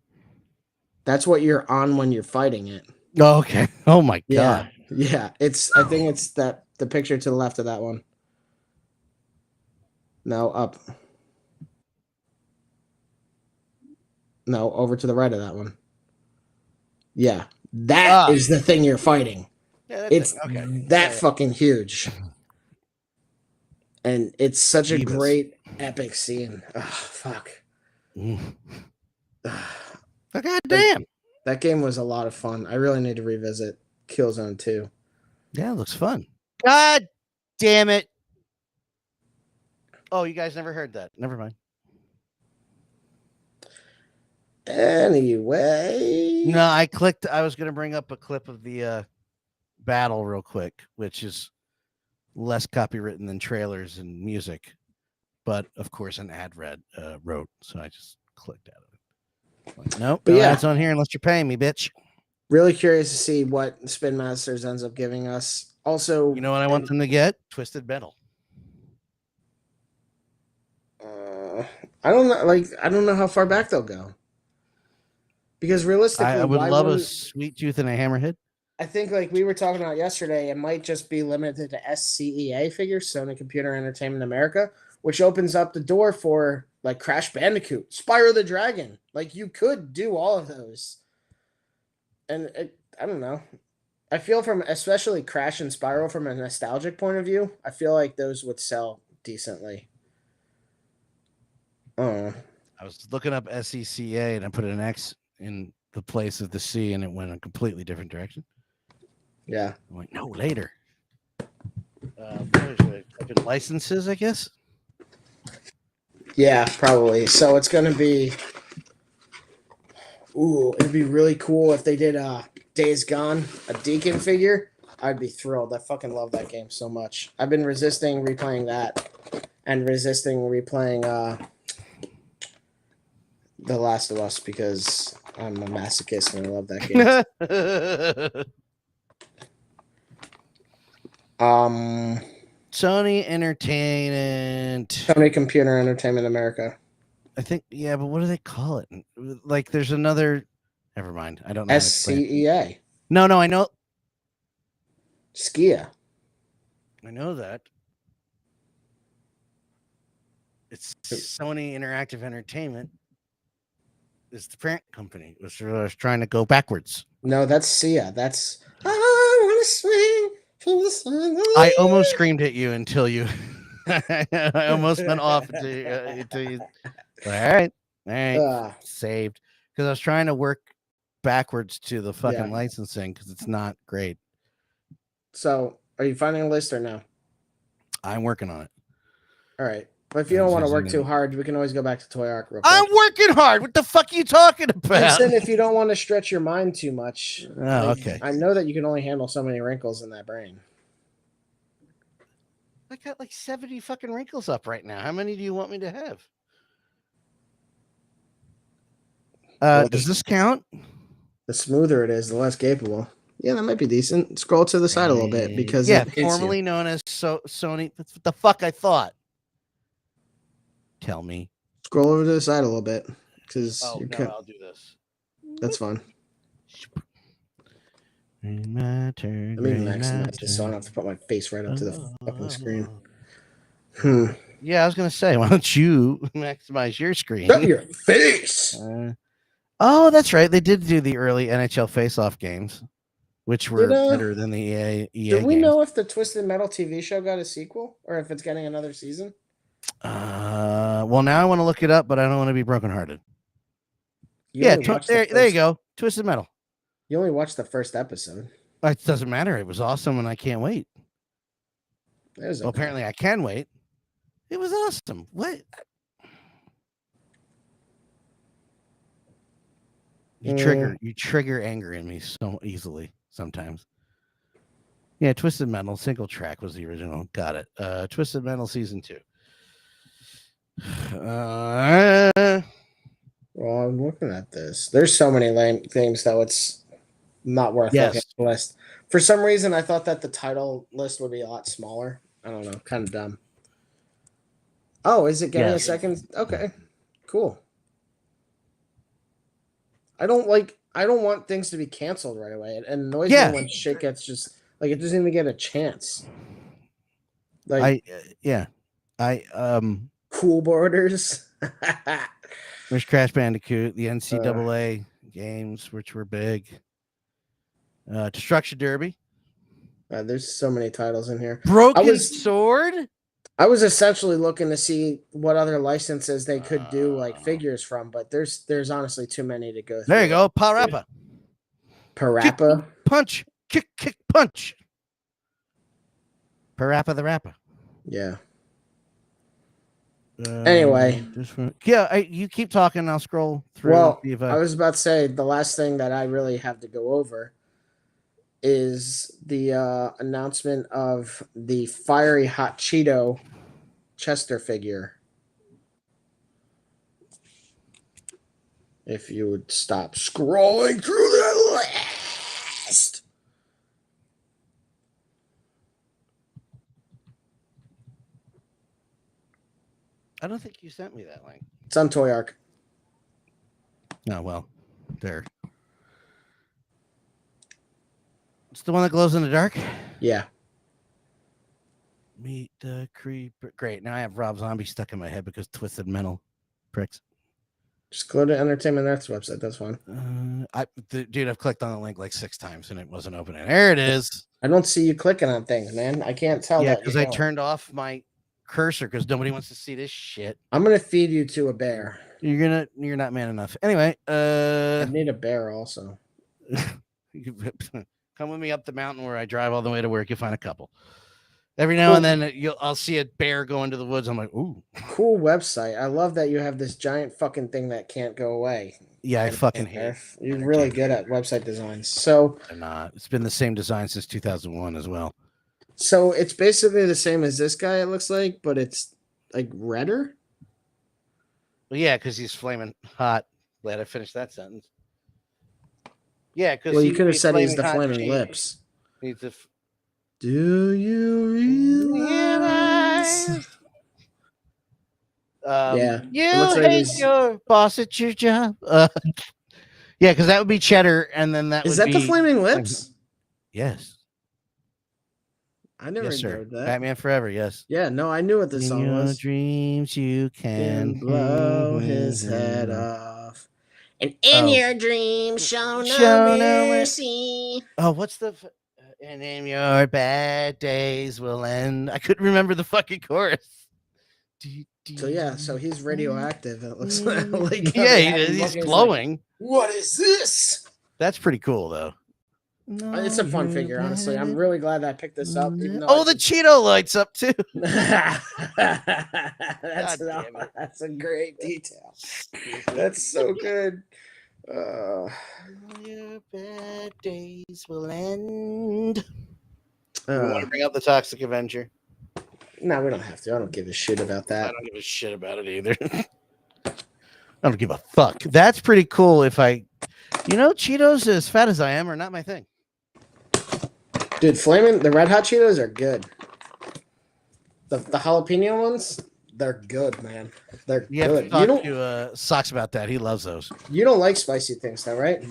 S1: That's what you're on when you're fighting it.
S2: Oh, okay. Oh my god.
S1: Yeah. I think it's the picture to the left of that one. No, up. No, over to the right of that one. Yeah. That is the thing you're fighting.
S2: Yeah,
S1: It's
S2: okay.
S1: that fucking huge. And it's such a
S2: Jeebus.
S1: great epic scene. Oh, fuck.
S2: Oh, god damn.
S1: That game was a lot of fun. I really need to revisit Killzone 2.
S2: Yeah, it looks fun. God damn it. Oh, you guys never heard that. Never mind.
S1: Anyway.
S2: No, I clicked. I was going to bring up a clip of the battle real quick, which is less copywritten than trailers and music. But, of course, an ad wrote. So I just clicked out of it. Like, nope, but no ads on here unless you're paying me, bitch.
S1: Really curious to see what Spin Masters ends up giving us. Also,
S2: you know what I want them to get? Twisted Metal.
S1: I don't know. Like, I don't know how far back they'll go. Because realistically,
S2: I would love a Sweet Tooth and a Hammerhead.
S1: I think, like we were talking about yesterday, it might just be limited to SCEA figures, Sony Computer Entertainment America, which opens up the door for like Crash Bandicoot, Spyro the Dragon. Like, you could do all of those. And I don't know. I feel especially Crash and Spyro from a nostalgic point of view, I feel like those would sell decently. I
S2: was looking up SCCA and I put an X in the place of the C and it went a completely different direction.
S1: Yeah.
S2: I'm like, no, later. Licenses, I guess?
S1: Yeah, probably. So it's going to be... Ooh, it'd be really cool if they did Days Gone, a Deacon figure. I'd be thrilled. I fucking love that game so much. I've been resisting replaying that and resisting replaying The Last of Us because I'm a masochist and I love that game.
S2: Sony Entertainment.
S1: Sony Computer Entertainment America.
S2: I think, yeah, but what do they call it? Like, there's another. Never mind. I don't know.
S1: SCEA.
S2: No, I know.
S1: Skia.
S2: I know that. It's Sony Interactive Entertainment. Is the parent company. Was trying to go backwards.
S1: No, that's Sia. That's I want to swing from the sun.
S2: I almost screamed at you until you. I almost went off until you. All right, saved because I was trying to work backwards to the fucking licensing because it's not great.
S1: So, are you finding a list or no?
S2: I'm working on it.
S1: All right. But if you don't want to work too hard, we can always go back to Toy Arc real quick.
S2: I'm working hard. What the fuck are you talking about?
S1: Listen, if you don't want to stretch your mind too much.
S2: Oh, okay.
S1: I know that you can only handle so many wrinkles in that brain.
S2: I got like 70 fucking wrinkles up right now. How many do you want me to have? Does this count?
S1: The smoother it is, the less capable. Yeah, that might be decent. Scroll to the side a little bit because
S2: formerly known as Sony. That's what the fuck I thought. Tell me.
S1: Scroll over to the side a little bit because
S2: I'll do this.
S1: That's fine. Let me maximize this so I don't have to put my face right up to the fucking screen.
S2: Yeah, I was gonna say, why don't you maximize your screen?
S1: Shut your face.
S2: Oh, that's right. They did do the early NHL face-off games, which were better than the EA
S1: do we know if the Twisted Metal TV show got a sequel or if it's getting another season?
S2: Well, now I want to look it up, but I don't want to be brokenhearted. There you go. Twisted Metal.
S1: You only watched the first episode.
S2: It doesn't matter. It was awesome, and I can't wait.
S1: Well,
S2: apparently I can wait. It was awesome. What? You trigger anger in me so easily sometimes. Yeah, Twisted Metal single track was the original. Got it. Twisted Metal season 2.
S1: Well, I'm looking at this. There's so many lame things that it's not worth looking at the list. For some reason, I thought that the title list would be a lot smaller. I don't know. Kind of dumb. Oh, is it getting a second? Okay, cool. I don't want things to be canceled right away. It annoys me when shit gets just like it doesn't even get a chance. Like Cool Borders.
S2: There's Crash Bandicoot, the NCAA games, which were big. Destruction Derby.
S1: There's so many titles in here.
S2: Broken Sword.
S1: I was essentially looking to see what other licenses they could do like figures from, but there's honestly too many to go through.
S2: There you go, Parappa.
S1: Parappa.
S2: Punch, kick, punch. Parappa the Rapper.
S1: Yeah. Anyway.
S2: You keep talking. I'll scroll through.
S1: Well, I was about to say the last thing that I really have to go over is the announcement of the Fiery Hot Cheeto Chester figure. If you would stop scrolling through the list.
S2: I don't think you sent me that link.
S1: It's on Toy Arc.
S2: Oh, well, there. It's the one that glows in the dark?
S1: Yeah.
S2: Meet the Creeper. Great. Now I have Rob Zombie stuck in my head because Twisted Metal pricks.
S1: Just go to Entertainment Arts website. That's fine.
S2: Dude, I've clicked on the link like 6 times and it wasn't opening. There it is.
S1: I don't see you clicking on things, man. I can't tell.
S2: Yeah, because I turned off my cursor because nobody wants to see this shit.
S1: I'm gonna feed you to a bear.
S2: You're not man enough. Anyway,
S1: I need a bear also.
S2: Come with me up the mountain where I drive all the way to work. You'll find a couple. Every now and then I'll see a bear go into the woods. I'm like, ooh.
S1: Cool website. I love that you have this giant fucking thing that can't go away.
S2: Yeah, I fucking hate.
S1: You're really good at website designs. So
S2: I'm not. It's been the same design since 2001 as well.
S1: So it's basically the same as this guy, it looks like, but it's like redder.
S2: Well, yeah, because he's flaming hot. Glad I finished that sentence. Yeah, because
S1: you could have said he's the flaming lips. Do you realize?
S2: Yeah. You hate your boss at your job. Yeah, because that would be Cheddar, and then that
S1: is that the flaming lips?
S2: Yes.
S1: I never
S2: Yes, sir.
S1: heard that.
S2: Batman Forever. Yes.
S1: Yeah, no, I knew what this
S2: In
S1: song
S2: your
S1: was.
S2: dreams, you
S1: Can
S2: can
S1: blow his head off. And in
S2: Oh.
S1: your dreams, show no
S2: Show no
S1: mercy.
S2: Oh, what's the? And in your bad days will end. I couldn't remember the fucking chorus.
S1: So yeah, so he's radioactive. It looks like
S2: Yeah,
S1: they have him
S2: he's
S1: looking, he's like,
S2: glowing.
S1: what is this?
S2: That's pretty cool, though.
S1: It's a fun figure, honestly. I'm really glad that I picked this up. Even though
S2: Oh, the Cheeto lights up too.
S1: that's
S2: damn it.
S1: that's a great detail. That's so good.
S2: Your bad days will end. We want to
S1: Uh,
S2: bring up the Toxic Avenger.
S1: no, we don't have to. I don't give a shit about
S2: I
S1: that.
S2: don't give a shit about it either. I don't give a fuck. That's pretty cool. Cheetos as fat as I am are not my thing.
S1: Dude, the Red Hot Cheetos are good. The jalapeno ones, they're good, man. They're
S2: You have
S1: good.
S2: to talk to Socks about that. He loves those.
S1: You don't like spicy things, though, right?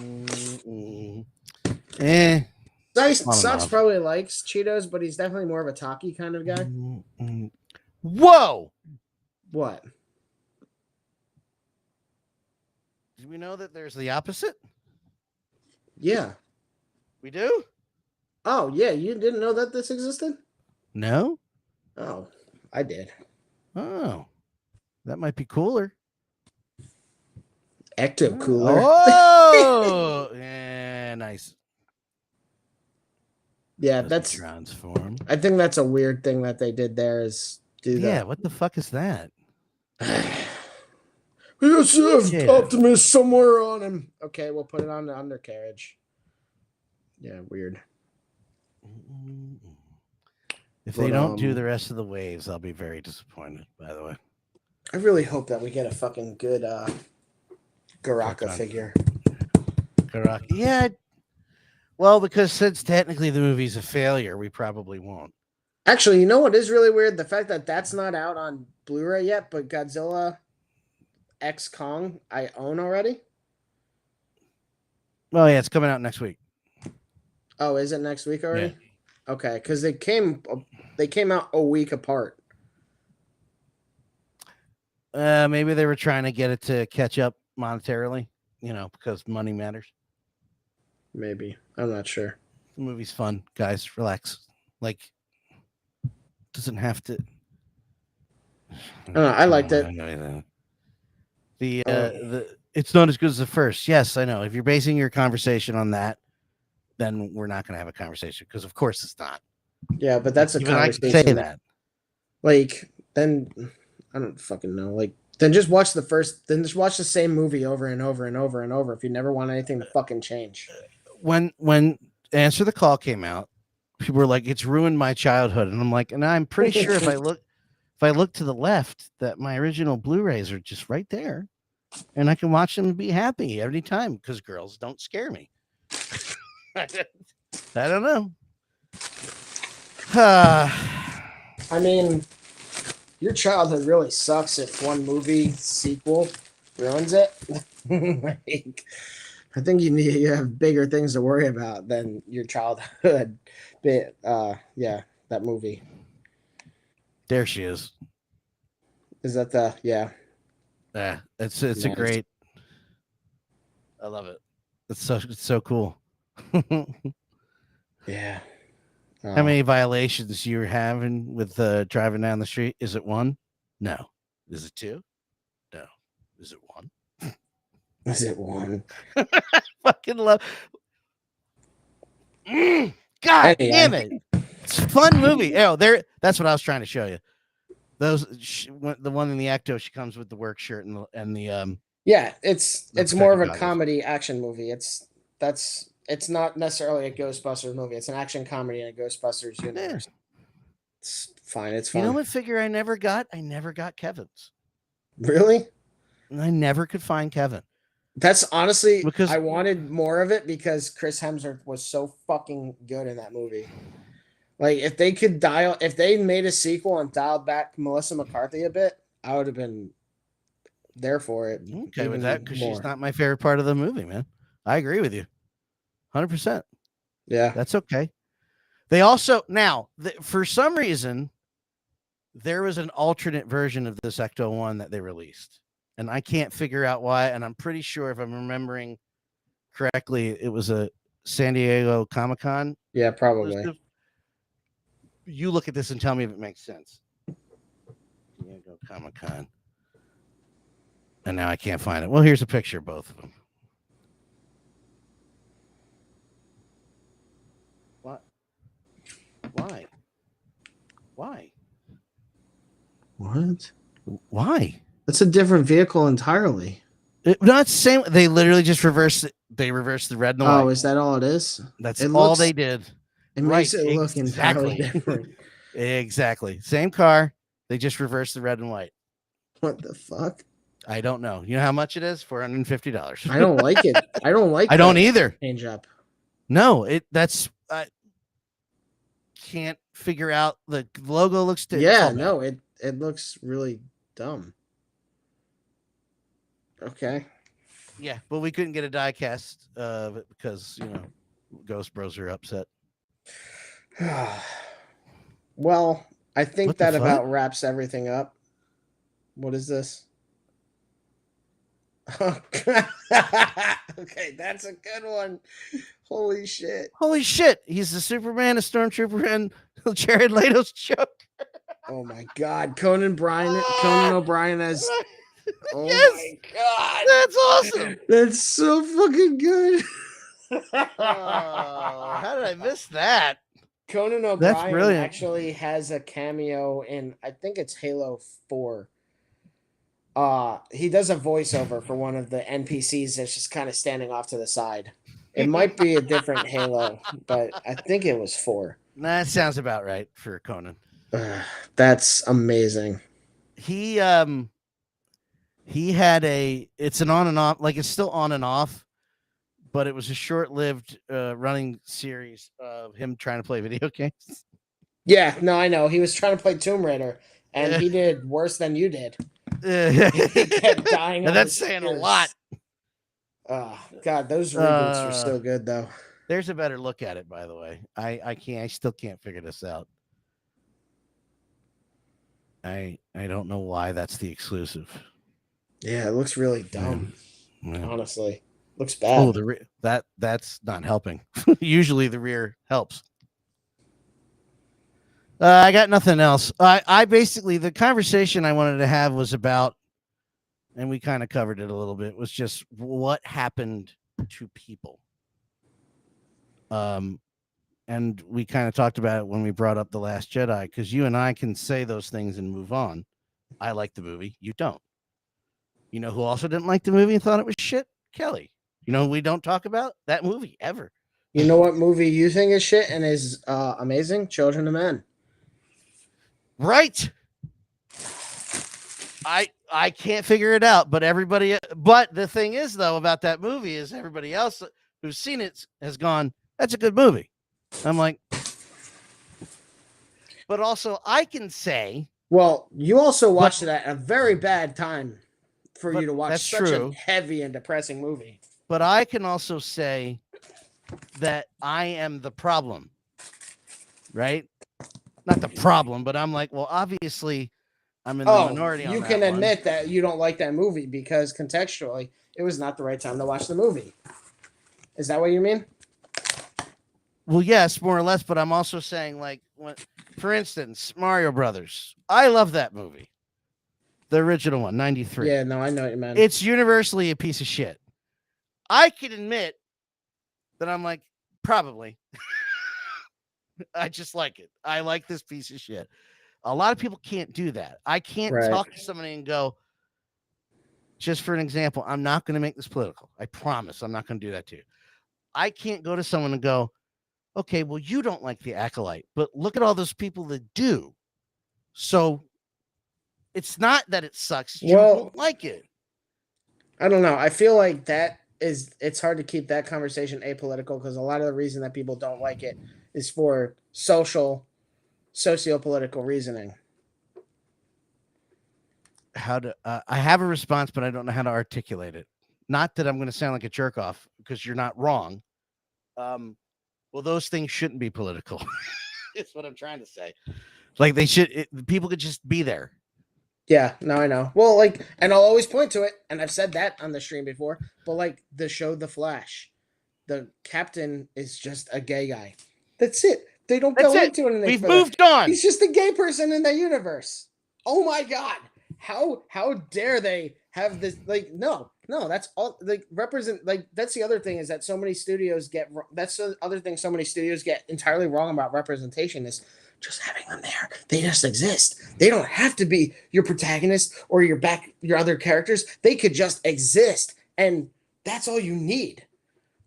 S1: Socks probably likes Cheetos, but he's definitely more of a Taki kind of guy.
S2: Whoa!
S1: What?
S2: Do we know that there's the opposite?
S1: Yeah.
S2: We do?
S1: Oh, yeah. You didn't know that this existed?
S2: No?
S1: Oh, I did.
S2: Oh. That might be cooler.
S1: Ecto cooler.
S2: Oh! Yeah, nice.
S1: Yeah, that's
S2: transform.
S1: I think that's a weird thing that they did there is do that.
S2: Yeah, what the fuck is that?
S1: We just have Optimus somewhere on him. Okay, we'll put it on the undercarriage. Yeah, weird.
S2: If they don't do the rest of the waves, I'll be very disappointed, by the way.
S1: I really hope that we get a fucking good Garaka figure.
S2: Garaka. Yeah. Well, because since technically the movie's a failure, we probably won't.
S1: Actually, you know what is really weird? The fact that that's not out on Blu-ray yet, but Godzilla X Kong I own already.
S2: Well, yeah, it's coming out next week.
S1: Oh, is it next week already?
S2: Yeah.
S1: Okay, because they came out a week apart.
S2: Maybe they were trying to get it to catch up monetarily, because money matters.
S1: Maybe. I'm not sure.
S2: The movie's fun, guys. Relax. Doesn't have to.
S1: I liked it.
S2: It's not as good as the first. Yes, I know. If you're basing your conversation on that, then we're not going to have a conversation because, of course, it's not.
S1: Yeah, but that's a
S2: Even
S1: conversation.
S2: I can say that.
S1: Then I don't fucking know. Then just watch the first. Then just watch the same movie over and over and over and over. If you never want anything to fucking change.
S2: When Answer the Call came out, people were like, "It's ruined my childhood," and I'm like, and I'm pretty sure if I look to the left, that my original Blu-rays are just right there, and I can watch them and be happy every time because girls don't scare me. I don't know.
S1: I mean, your childhood really sucks if one movie sequel ruins it. I think you have bigger things to worry about than your childhood. But yeah, that movie.
S2: There she is.
S1: Is that yeah?
S2: Yeah, it's nice. A great. I love it. It's so cool.
S1: Yeah.
S2: How many violations you're having with driving down the street? Is it 1? No. Is it 2? No. Is it 1?
S1: Is it 1?
S2: Fucking love. God damn it! It's a fun movie. Oh, that's what I was trying to show you. Those the one in the Ecto, she comes with the work shirt and the
S1: Yeah, it's more of a comedy action movie. It's not necessarily a Ghostbusters movie. It's an action comedy in a Ghostbusters universe. Yeah. It's fine. It's fun.
S2: You know what figure I never got? I never got Kevin's.
S1: Really?
S2: I never could find Kevin.
S1: That's honestly because I wanted more of it because Chris Hemsworth was so fucking good in that movie. If they made a sequel and dialed back Melissa McCarthy a bit, I would have been there for it.
S2: Okay with that because she's not my favorite part of the movie, man. I agree with you. 100%.
S1: Yeah.
S2: That's okay. They also for some reason there was an alternate version of this Ecto 1 that they released, and I can't figure out why. And I'm pretty sure, if I'm remembering correctly, it was a San Diego Comic-Con.
S1: Yeah, probably.
S2: Exclusive. You look at this and tell me if it makes sense. San Diego Comic-Con. And now I can't find it. Well, here's a picture of both of them. What? Why? Why?
S1: What?
S2: Why?
S1: That's a different vehicle entirely.
S2: Not the same. They literally just reversed it. They reversed the red and the white.
S1: Oh, is that all it is?
S2: That's all they did.
S1: It makes it look entirely different.
S2: Exactly. Same car. They just reversed the red and white.
S1: What the fuck?
S2: I don't know. You know how much it is? $450.
S1: I don't like it. I don't like
S2: I don't either.
S1: Change up.
S2: No, I can't figure out. The logo looks
S1: Yeah, no, it looks really dumb. Okay.
S2: Yeah, but we couldn't get a die cast of it because, Ghost Bros are upset.
S1: Well, I think that about wraps everything up. What is this? Okay, that's a good one. Holy shit.
S2: Holy shit. He's the Superman, a Stormtrooper, and Jared Leto's Joker.
S1: Oh my god. Conan O'Brien as oh
S2: yes!
S1: My god.
S2: That's awesome.
S1: That's so fucking good.
S2: How did I miss that?
S1: Conan O'Brien actually has a cameo in, I think it's Halo 4. He does a voiceover for one of the NPCs that's just kind of standing off to the side. It might be a different Halo, but I think it was 4.
S2: That sounds about right for Conan.
S1: That's amazing.
S2: He had it's an on and off, like it's still on and off, but it was a short-lived running series of him trying to play video games.
S1: Yeah, no, I know. He was trying to play Tomb Raider, and he did worse than you did. He kept dying.
S2: And that's saying a lot.
S1: Oh God, those reboots were so good, though.
S2: There's a better look at it, by the way. I still can't figure this out. I don't know why that's the exclusive.
S1: Yeah, it looks really dumb.
S2: Yeah.
S1: Honestly, looks bad.
S2: Oh, that's not helping. Usually the rear helps. I got nothing else. I basically, the conversation I wanted to have was about, and we kind of covered it a little bit, was just what happened to people. And we kind of talked about it when we brought up The Last Jedi, because you and I can say those things and move on. I like the movie. You don't. You know who also didn't like the movie and thought it was shit? Kelly. You know, we don't talk about that movie ever.
S1: You know what movie you think is shit and is amazing? Children of Men.
S2: Right. I can't figure it out, but the thing is, though, about that movie is everybody else who's seen it has gone, that's a good movie. I'm like, but also I can say,
S1: well, you also watched it at a very bad time for you to watch such a heavy and depressing movie.
S2: But I can also say that I am the problem, right? Not the problem, but I'm like, well, obviously I'm in the minority.
S1: You can admit that you don't like that movie because contextually it was not the right time to watch the movie. Is that what you mean?
S2: Well, yes, more or less, but I'm also saying, like, for instance, Mario Brothers. I love that movie. The original one, 93.
S1: Yeah, no, I know what you meant.
S2: It's universally a piece of shit. I can admit that I'm like, probably. I just like it. I like this piece of shit. A lot of people can't do that. I can't talk to somebody and go, just for an example, I'm not going to make this political. I promise I'm not going to do that to you. I can't go to someone and go, okay, well, you don't like the Acolyte, but look at all those people that do. So it's not that it sucks. You don't like it.
S1: I don't know. I feel like it's hard to keep that conversation apolitical because a lot of the reason that people don't like it is for socio-political reasoning.
S2: I have a response, but I don't know how to articulate it. Not that I'm going to sound like a jerk off because you're not wrong. Well, those things shouldn't be political. That's what I'm trying to say. Like they should, people could just be there.
S1: Yeah, no, I know. Well, like, and I'll always point to it, and I've said that on the stream before, but like the show The Flash, the captain is just a gay guy. That's it. They don't
S2: That's
S1: go
S2: it.
S1: into anything.
S2: We've
S1: further.
S2: moved on.
S1: He's just a gay person in the universe. Oh my god. How dare they have this, like, no, that's all, like, represent, like, that's the other thing, is that so many studios get, that's the other thing so many studios get entirely wrong about representation, is just having them there. They just exist. They don't have to be your protagonist or your other characters. They could just exist, and that's all you need.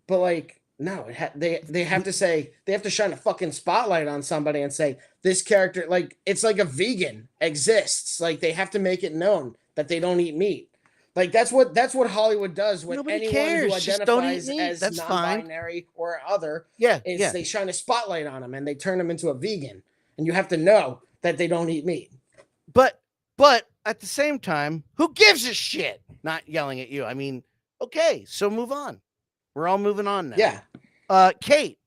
S1: But like, no, they have to say, they have to shine a fucking spotlight on somebody and say, this character, like, it's like a vegan exists. Like, they have to make it known that they don't eat meat. Like, that's what Hollywood does with
S2: Nobody
S1: anyone
S2: cares.
S1: who
S2: Just don't eat
S1: identifies
S2: meat.
S1: as
S2: That's fine.
S1: non-binary or other.
S2: Yeah,
S1: Is
S2: yeah.
S1: they shine a spotlight on them and they turn them into a vegan, and you have to know that they don't eat meat.
S2: But at the same time, who gives a shit? Not yelling at you. I mean, okay, so move on. We're all moving on now.
S1: Yeah.
S2: Kate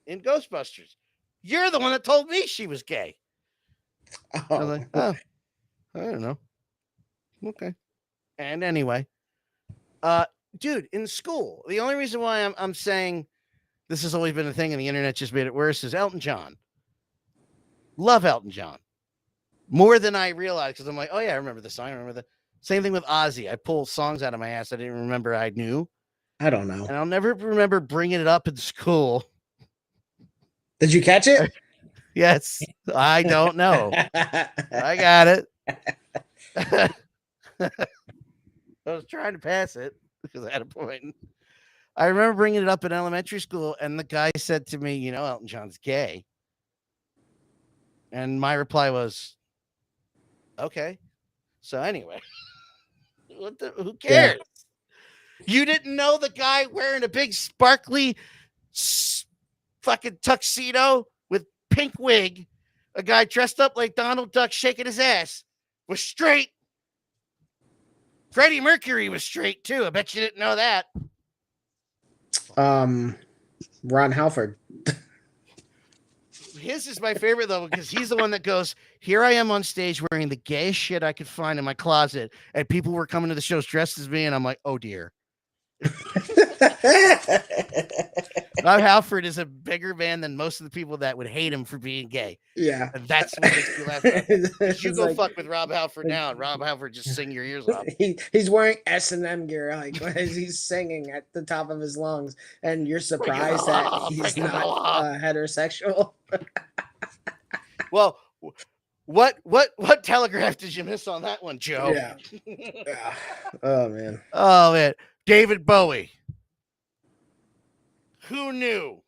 S2: in Ghostbusters, you're the one that told me she was gay. I was like, oh, I don't know. Okay. And anyway, dude, in school, the only reason why I'm saying this has always been a thing and the internet just made it worse is Elton John. Love Elton John more than I realized, because I'm like, oh yeah, I remember the song. I remember the same thing with Ozzy. I pull songs out of my ass I didn't remember I knew.
S1: I don't know.
S2: And I'll never remember bringing it up in school.
S1: Did you catch it?
S2: Yes. I don't know. I got it. I was trying to pass it because I had a point. I remember bringing it up in elementary school, and the guy said to me, you know, Elton John's gay. And my reply was, okay. So anyway, who cares? Yeah. You didn't know the guy wearing a big sparkly fucking tuxedo with pink wig, a guy dressed up like Donald Duck shaking his ass, was straight. Freddie Mercury was straight too. I bet you didn't know that.
S1: Ron Halford.
S2: His is my favorite though, because he's the one that goes, here I am on stage wearing the gayest shit I could find in my closet, and people were coming to the shows dressed as me, and I'm like, oh dear. Rob Halford is a bigger man than most of the people that would hate him for being gay.
S1: Yeah.
S2: And that's what makes me laugh. You go like, fuck with Rob Halford now, and Rob Halford just sing your ears off.
S1: He's wearing S&M gear, like, as he's singing at the top of his lungs, and you're surprised that he's not heterosexual.
S2: Well, what telegraph did you miss on that one, Joe?
S1: Yeah. Oh man.
S2: Oh man. David Bowie. Who knew?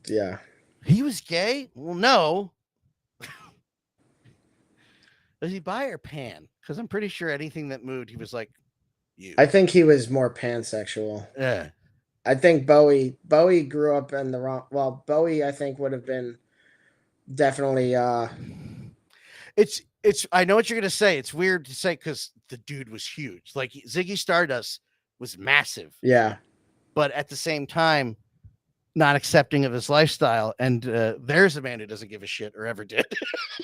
S1: Yeah.
S2: He was gay? Well, no. Was he bi or pan? Because I'm pretty sure anything that moved, he was like, you.
S1: I think he was more pansexual.
S2: Yeah.
S1: I think Bowie grew up in the wrong. Well, Bowie, I think, would have been definitely.
S2: It's. I know what you're gonna say. It's weird to say because the dude was huge. Like Ziggy Stardust was massive.
S1: Yeah. But
S2: at the same time, not accepting of his lifestyle. And there's a man who doesn't give a shit or ever did.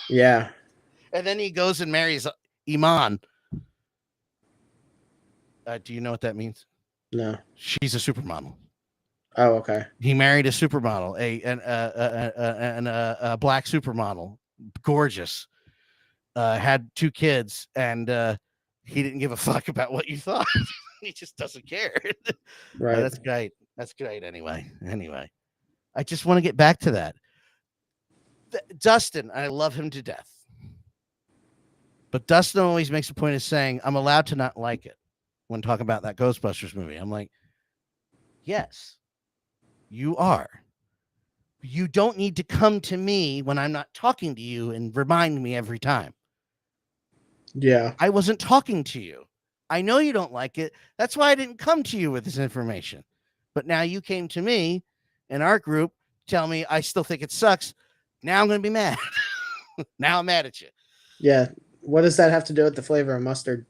S1: Yeah.
S2: And then he goes and marries Iman. Do you know what that means?
S1: No.
S2: She's a supermodel.
S1: Oh, okay.
S2: He married a supermodel, a black supermodel, gorgeous. Had 2 kids, and he didn't give a fuck about what you thought. He just doesn't care.
S1: Right.
S2: That's great. That's great. Anyway, I just want to get back to that. Dustin, I love him to death. But Dustin always makes a point of saying, I'm allowed to not like it when talking about that Ghostbusters movie. I'm like, yes, you are. You don't need to come to me when I'm not talking to you and remind me every time.
S1: Yeah.
S2: I wasn't talking to you. I know you don't like it. That's why I didn't come to you with this information. But now you came to me in our group, tell me I still think it sucks. Now I'm going to be mad. Now I'm mad at you.
S1: Yeah. What does that have to do with the flavor of mustard?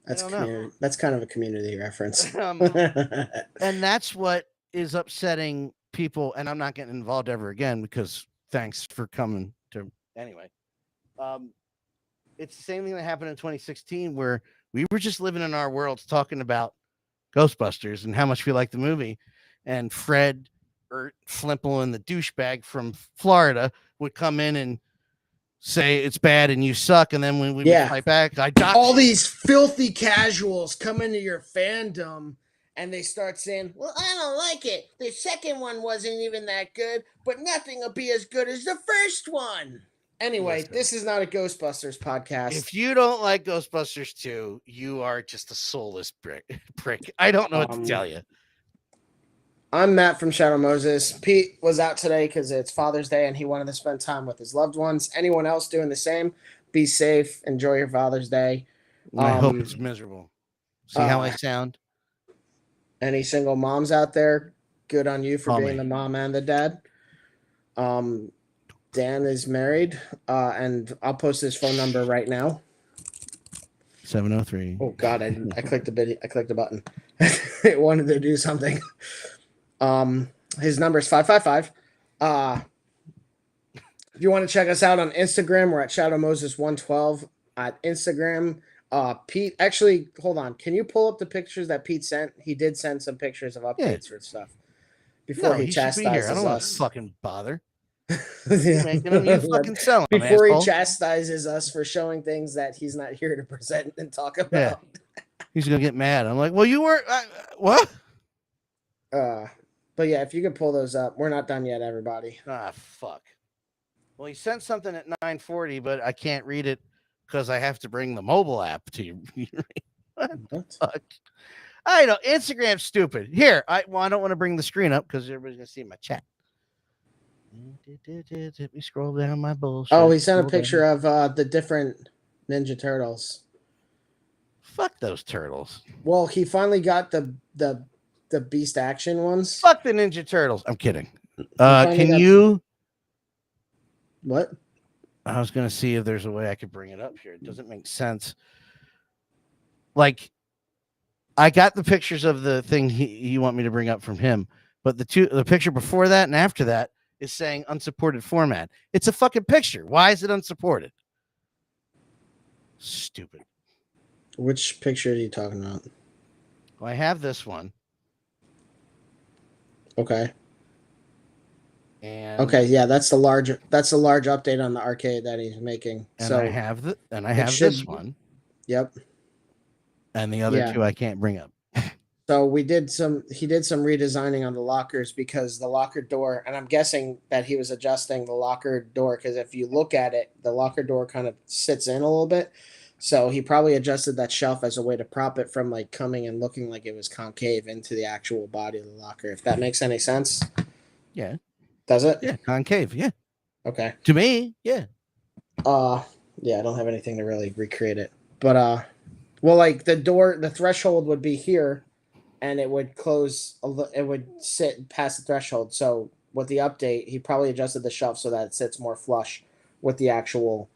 S1: That's
S2: don't know.
S1: community. That's kind of a community reference.
S2: And that's what is upsetting people. And I'm not getting involved ever again because thanks for coming to anyway. It's the same thing that happened in 2016 where we were just living in our worlds talking about Ghostbusters and how much we like the movie. And Fred Flimple and the douchebag from Florida would come in and say it's bad and you suck. And then when we would fight back,
S1: all these filthy casuals come into your fandom and they start saying, well, I don't like it. The second one wasn't even that good, but nothing will be as good as the first one. Anyway, this is not a Ghostbusters podcast.
S2: If you don't like Ghostbusters 2, you are just a soulless prick. I don't know what to tell you.
S1: I'm Matt from Shadow Moses. Pete was out today because it's Father's Day and he wanted to spend time with his loved ones. Anyone else doing the same? Be safe. Enjoy your Father's Day.
S2: I hope it's miserable. See how I sound?
S1: Any single moms out there, good on you for being the mom and the dad. Dan is married, and I'll post his phone number right now.
S2: 703.
S1: Oh God, I clicked the button. It wanted to do something. His number is 555. If you want to check us out on Instagram, we're at Shadow Moses 112 at Instagram. Pete, actually, hold on. Can you pull up the pictures that Pete sent? He did send some pictures of updates for stuff before he chastises
S2: I don't want
S1: us.
S2: to fucking bother. Making him, you fucking sell him,
S1: before
S2: asshole.
S1: He chastises us for showing things that he's not here to present and talk about.
S2: He's gonna get mad. I'm like, well, you were what?
S1: But yeah, if you could pull those up, we're not done yet, everybody.
S2: Fuck. Well, he sent something at 9:40, but I can't read it because I have to bring the mobile app to you. What? Fuck? I know Instagram's stupid. Here, I don't want to bring the screen up because everybody's gonna see my chat. Let me scroll down my bullshit.
S1: Oh, he sent a picture of the different Ninja Turtles.
S2: Fuck those turtles.
S1: Well, he finally got the Beast Action ones.
S2: Fuck the Ninja Turtles. I'm kidding. Can you?
S1: What?
S2: I was gonna see if there's a way I could bring it up here. It doesn't make sense. Like, I got the pictures of the thing you want me to bring up from him, but the picture before that and after that is saying unsupported format. It's a fucking picture. Why is it unsupported? Stupid.
S1: Which picture are you talking about?
S2: Well, I have this one.
S1: Okay.
S2: And
S1: okay, yeah, that's the large update on the arcade that he's making.
S2: And
S1: so
S2: I have this one.
S1: Yep.
S2: And the other two I can't bring up.
S1: So he did some redesigning on the lockers because the locker door, and I'm guessing that he was adjusting the locker door because if you look at it, the locker door kind of sits in a little bit. So he probably adjusted that shelf as a way to prop it from like coming and looking like it was concave into the actual body of the locker. If that makes any sense.
S2: Yeah.
S1: Does it?
S2: Yeah, concave. Yeah.
S1: Okay.
S2: To me, yeah.
S1: Yeah, I don't have anything to really recreate it, but well, like the threshold would be here. And it would close. It would sit past the threshold. So with the update, he probably adjusted the shelf so that it sits more flush with the actual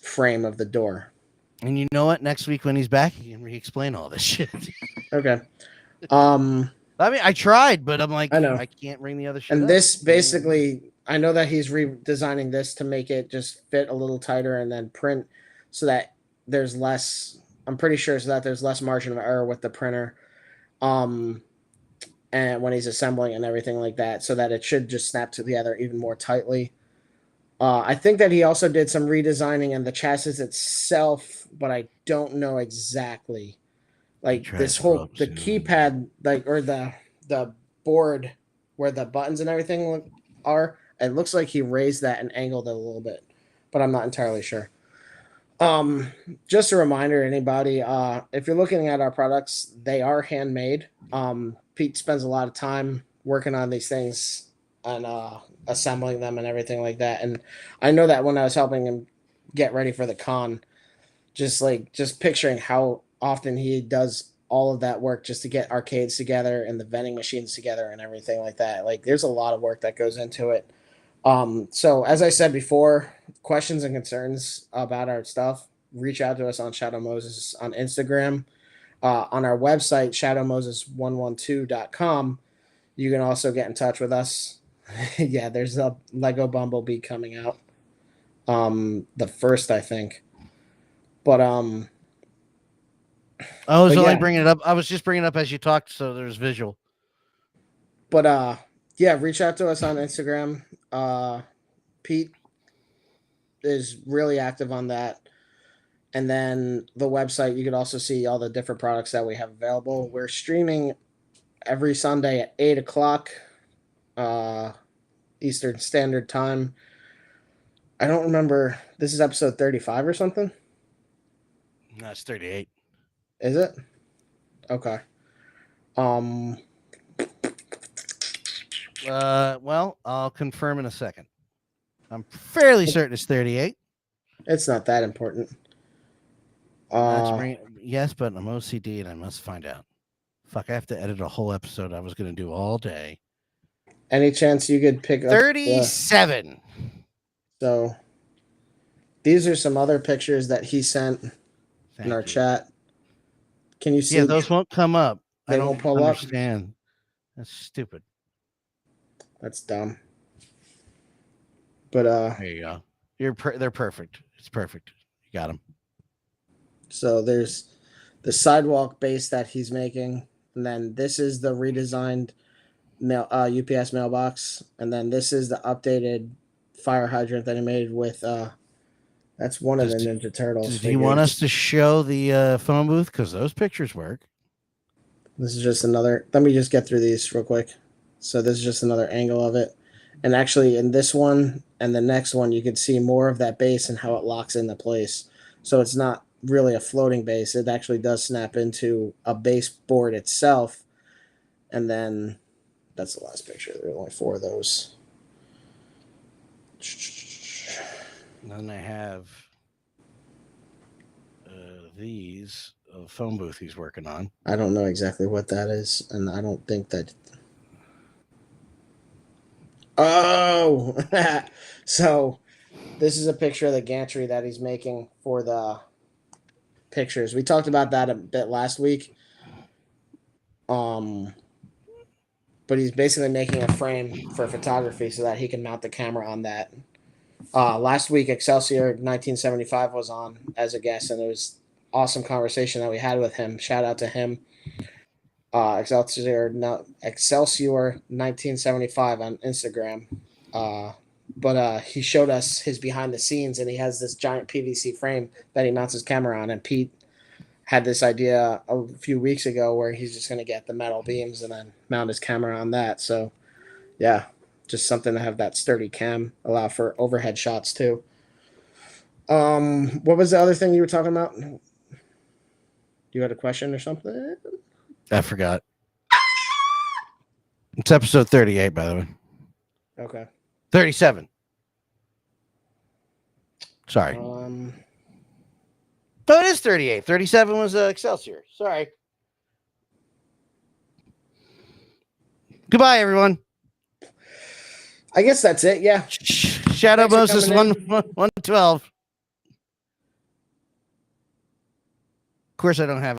S1: frame of the door.
S2: And you know what? Next week when he's back, he can re-explain all this shit.
S1: Okay.
S2: I mean, I tried, but I'm like, I can't bring the other shit.
S1: And this basically, I know that he's redesigning this to make it just fit a little tighter and then print so that there's less. I'm pretty sure so that there's less margin of error with the printer. And when he's assembling and everything like that, so that it should just snap together even more tightly. I think that he also did some redesigning in the chassis itself, but I don't know exactly. Like this whole the keypad, like or the board where the buttons and everything are. It looks like he raised that and angled it a little bit, but I'm not entirely sure. Just a reminder, anybody, if you're looking at our products, they are handmade. Pete spends a lot of time working on these things and assembling them and everything like that. And I know that when I was helping him get ready for the con, just picturing how often he does all of that work just to get arcades together and the vending machines together and everything like that. Like there's a lot of work that goes into it. So as I said before, questions and concerns about our stuff, reach out to us on Shadow Moses on Instagram. On our website, shadowmoses112.com, you can also get in touch with us. Yeah, there's a Lego Bumblebee coming out. The first, I think. But
S2: I was
S1: but
S2: only
S1: yeah,
S2: bringing it up. I was just bringing it up as you talked, so there's visual.
S1: but yeah, reach out to us on Instagram. Pete is really active on that. And then the website, you could also see all the different products that we have available. We're streaming every Sunday at 8 o'clock Eastern Standard Time. I don't remember. This is episode 35 or something.
S2: No, it's 38.
S1: Is it? Okay. Um.
S2: Well, I'll confirm in a second. I'm fairly certain it's 38.
S1: It's not that important.
S2: Yes, but I'm OCD and I must find out. Fuck, I have to edit a whole episode I was going to do all day.
S1: Any chance you could pick up
S2: 37.
S1: So these are some other pictures that he sent in our
S2: you.
S1: chat. Can you see?
S2: Yeah, those won't come up.
S1: They
S2: I don't
S1: won't pull
S2: understand. That's stupid.
S1: That's dumb. But
S2: there you go. They're perfect. It's perfect. You got them.
S1: So there's the sidewalk base that he's making, and then this is the redesigned UPS mailbox, and then this is the updated fire hydrant that he made with that's one of the Ninja Turtles.
S2: Do you want us to show the phone booth? Because those pictures work.
S1: This is just another. Let me just get through these real quick. So this is just another angle of it. And actually in this one and the next one, you can see more of that base and how it locks into place. So it's not really a floating base. It actually does snap into a baseboard itself. And then that's the last picture. There are only 4 of those.
S2: And then I have these phone booth he's working on.
S1: I don't know exactly what that is, and I don't think that. Oh, so this is a picture of the gantry that he's making for the pictures. We talked about that a bit last week. But he's basically making a frame for photography so that he can mount the camera on that. Last week, Excelsior 1975 was on as a guest, and it was awesome conversation that we had with him. Shout out to him. Excelsior 1975 on Instagram. But he showed us his behind the scenes, and he has this giant PVC frame that he mounts his camera on. And Pete had this idea a few weeks ago where he's just going to get the metal beams and then mount his camera on that. So, yeah, just something to have that sturdy cam, allow for overhead shots too. What was the other thing you were talking about? You had a question or something?
S2: I forgot. It's episode 38, by the way.
S1: Okay.
S2: 37. Sorry.
S1: No,
S2: it is 38. 37 was Excelsior. Sorry. Goodbye, everyone.
S1: I guess that's it. Yeah.
S2: Shadow Moses 112. Of course, I don't have